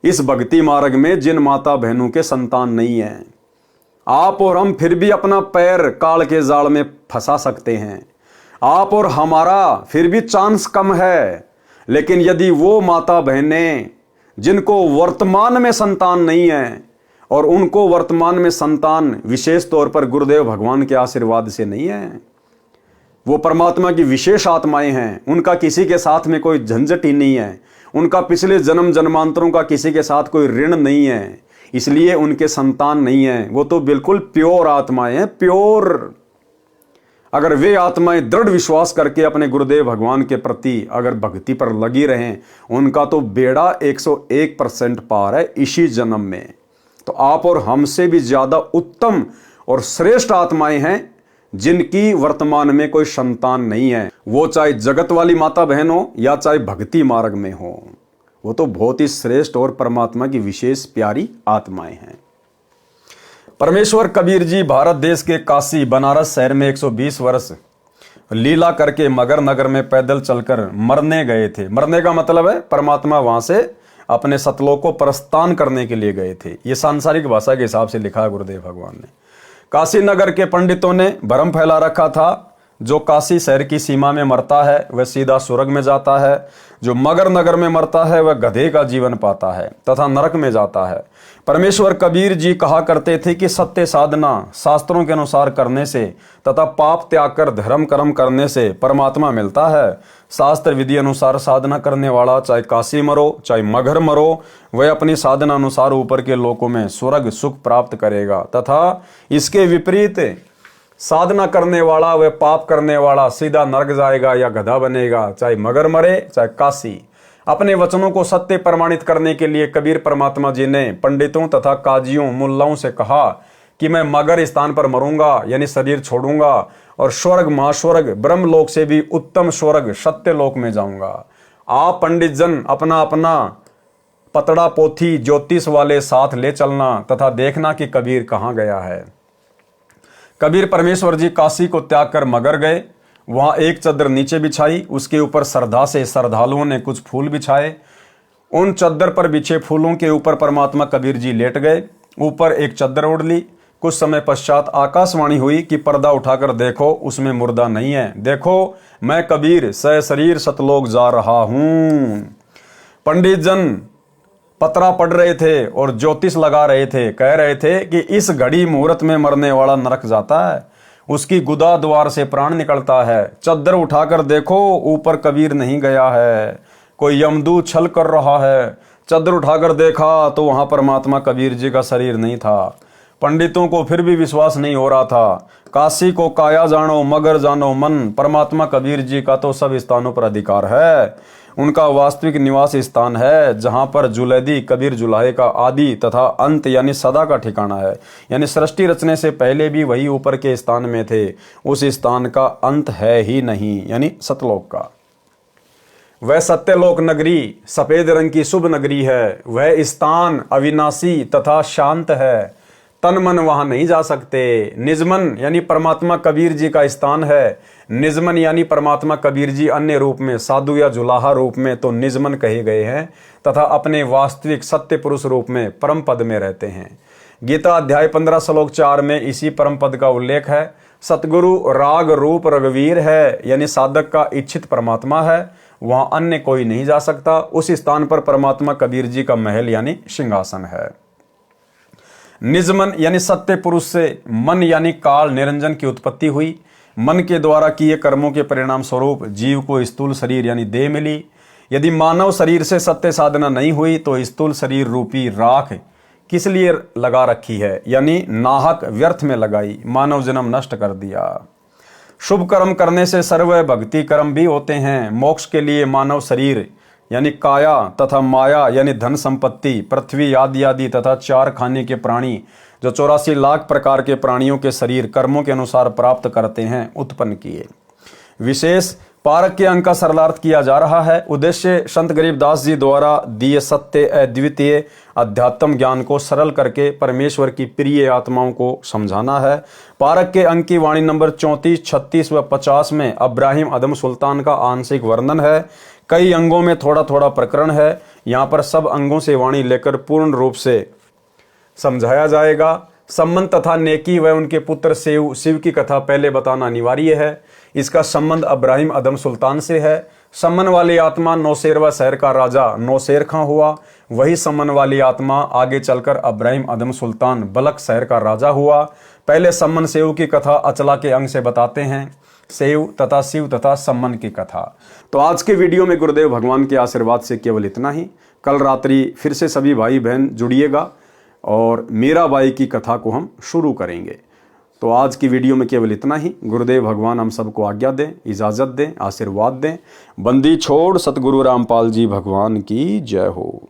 इस भक्ति मार्ग में जिन माता बहनों के संतान नहीं है, आप और हम फिर भी अपना पैर काल के जाल में फंसा सकते हैं। आप और हमारा फिर भी चांस कम है। लेकिन यदि वो माता बहनें जिनको वर्तमान में संतान नहीं है और उनको वर्तमान में संतान विशेष तौर पर गुरुदेव भगवान के आशीर्वाद से नहीं है, वो परमात्मा की विशेष आत्माएं हैं, उनका किसी के साथ में कोई झंझट ही नहीं है, उनका पिछले जन्म जन्मांतरों का किसी के साथ कोई ऋण नहीं है, इसलिए उनके संतान नहीं है। वो तो बिल्कुल प्योर आत्माएं हैं, प्योर। अगर वे आत्माएं दृढ़ विश्वास करके अपने गुरुदेव भगवान के प्रति अगर भक्ति पर लगी रहें, उनका तो बेड़ा 101% पार है इसी जन्म में। तो आप और हमसे भी ज्यादा उत्तम और श्रेष्ठ आत्माएं हैं जिनकी वर्तमान में कोई संतान नहीं है। वो चाहे जगत वाली माता बहन हो या चाहे भक्ति मार्ग में हो, वो तो बहुत ही श्रेष्ठ और परमात्मा की विशेष प्यारी आत्माएं हैं। परमेश्वर कबीर जी भारत देश के काशी बनारस शहर में 120 वर्ष लीला करके मगर नगर में पैदल चलकर मरने गए थे। मरने का मतलब है परमात्मा वहां से अपने सतलोक को प्रस्थान करने के लिए गए थे। ये सांसारिक भाषा के हिसाब से लिखा है गुरुदेव भगवान ने। काशी नगर के पंडितों ने भ्रम फैला रखा था, जो काशी शहर की सीमा में मरता है वह सीधा स्वर्ग में जाता है, जो मगर नगर में मरता है वह गधे का जीवन पाता है तथा नरक में जाता है। परमेश्वर कबीर जी कहा करते थे कि सत्य साधना शास्त्रों के अनुसार करने से तथा पाप त्याग कर धर्म कर्म करने से परमात्मा मिलता है। शास्त्र विधि अनुसार साधना करने वाला चाहे काशी मरो चाहे मगर मरो, वह अपनी साधना अनुसार ऊपर के लोकों में स्वर्ग सुख प्राप्त करेगा तथा इसके विपरीत साधना करने वाला वह पाप करने वाला सीधा नरक जाएगा या गधा बनेगा, चाहे मगर मरे चाहे काशी। अपने वचनों को सत्य प्रमाणित करने के लिए कबीर परमात्मा जी ने पंडितों तथा काजियों मुल्लाओं से कहा कि मैं मगर स्थान पर मरूंगा, यानी शरीर छोड़ूंगा और स्वर्ग महास्वर्ग ब्रह्मलोक से भी उत्तम स्वर्ग सत्यलोक में जाऊंगा। आप पंडित जन अपना अपना पतड़ा पोथी ज्योतिष वाले साथ ले चलना तथा देखना कि कबीर कहाँ गया है। कबीर परमेश्वर जी काशी को त्याग कर मगर गए। वहां एक चद्दर नीचे बिछाई, उसके ऊपर श्रद्धा से श्रद्धालुओं ने कुछ फूल बिछाए। उन चद्दर पर बिछे फूलों के ऊपर परमात्मा कबीर जी लेट गए। ऊपर एक चद्दर ओढ़ ली। कुछ समय पश्चात आकाशवाणी हुई कि पर्दा उठाकर देखो, उसमें मुर्दा नहीं है। देखो मैं कबीर सशरीर सतलोक जा रहा हूं। पंडित जन पतरा पढ़ रहे थे और ज्योतिष लगा रहे थे, कह रहे थे कि इस घड़ी मुहूर्त में मरने वाला नरक जाता है, उसकी गुदा द्वार से प्राण निकलता है। चद्दर उठाकर देखो, ऊपर कबीर नहीं गया है, कोई यमदूत छल कर रहा है। चद्दर उठाकर देखा तो वहां परमात्मा कबीर जी का शरीर नहीं था। पंडितों को फिर भी विश्वास नहीं हो रहा था। काशी को काया जानो मगर जानो मन, परमात्मा कबीर जी का तो सब स्थानों पर अधिकार है। उनका वास्तविक निवास स्थान है जहां पर जुलैदी कबीर जुलाहे का आदि तथा अंत यानी सदा का ठिकाना है, यानी सृष्टि रचने से पहले भी वही ऊपर के स्थान में थे। उस स्थान का अंत है ही नहीं, यानी सतलोक का। वह सत्यलोक नगरी सफेद रंग की शुभ नगरी है। वह स्थान अविनाशी तथा शांत है। तन मन वहां नहीं जा सकते। निजमन यानी परमात्मा कबीर जी का स्थान है। निजमन यानी परमात्मा कबीर जी अन्य रूप में साधु या जुलाहा रूप में तो निजमन कहे गए हैं तथा अपने वास्तविक सत्य पुरुष रूप में परम पद में रहते हैं। गीता अध्याय 15 श्लोक 4 में इसी परम पद का उल्लेख है। सतगुरु राग रूप रघुवीर है, यानी साधक का इच्छित परमात्मा है। वहां अन्य कोई नहीं जा सकता। उस स्थान पर परमात्मा कबीर जी का महल यानी सिंहासन है। निजमन यानी सत्य पुरुष से मन यानी काल निरंजन की उत्पत्ति हुई। मन के द्वारा किए कर्मों के परिणाम स्वरूप जीव को स्थूल शरीर यानी देह मिली। यदि मानव शरीर से सत्य साधना नहीं हुई तो स्थूल शरीर रूपी राख किस लिए लगा रखी है, यानी नाहक व्यर्थ में लगाई, मानव जन्म नष्ट कर दिया। शुभ कर्म करने से सर्व भक्ति कर्म भी होते हैं। मोक्ष के लिए मानव शरीर यानी काया तथा माया यानी धन संपत्ति, पृथ्वी आदि आदि तथा 4 खाने के प्राणी जो 84 लाख प्रकार के प्राणियों के शरीर कर्मों के अनुसार प्राप्त करते हैं उत्पन्न किए। विशेष पारक के अंक का सरलार्थ किया जा रहा है। उद्देश्य संत गरीबदास जी द्वारा दिए सत्य अद्वितीय अध्यात्म ज्ञान को सरल करके परमेश्वर की प्रिय आत्माओं को समझाना है। पारक के अंक की वाणी नंबर 34, 36 व 50 में अब्राहिम अदम सुल्तान का आंशिक वर्णन है। कई अंगों में थोड़ा थोड़ा प्रकरण है। यहाँ पर सब अंगों से वाणी लेकर पूर्ण रूप से समझाया जाएगा। संबंध तथा नेकी व उनके पुत्र शिव की कथा पहले बताना अनिवार्य है। इसका संबंध अब्राहिम अदम सुल्तान से है। समन वाली आत्मा नौशेरवा शहर का राजा नौशेर खां हुआ। वही समन वाली आत्मा आगे चलकर अब्राहिम अदम सुल्तान बलक शहर का राजा हुआ। पहले समन सेव की कथा अचला के अंग से बताते हैं, सेव तथा शिव तथा सम्मन की कथा। तो आज के वीडियो में गुरुदेव भगवान के आशीर्वाद से केवल इतना ही। कल रात्रि फिर से सभी भाई बहन जुड़िएगा और मीराबाई की कथा को हम शुरू करेंगे। तो आज की वीडियो में केवल इतना ही। गुरुदेव भगवान हम सबको आज्ञा दें, इजाज़त दें, आशीर्वाद दें। बंदी छोड़ सतगुरु रामपाल जी भगवान की जय हो।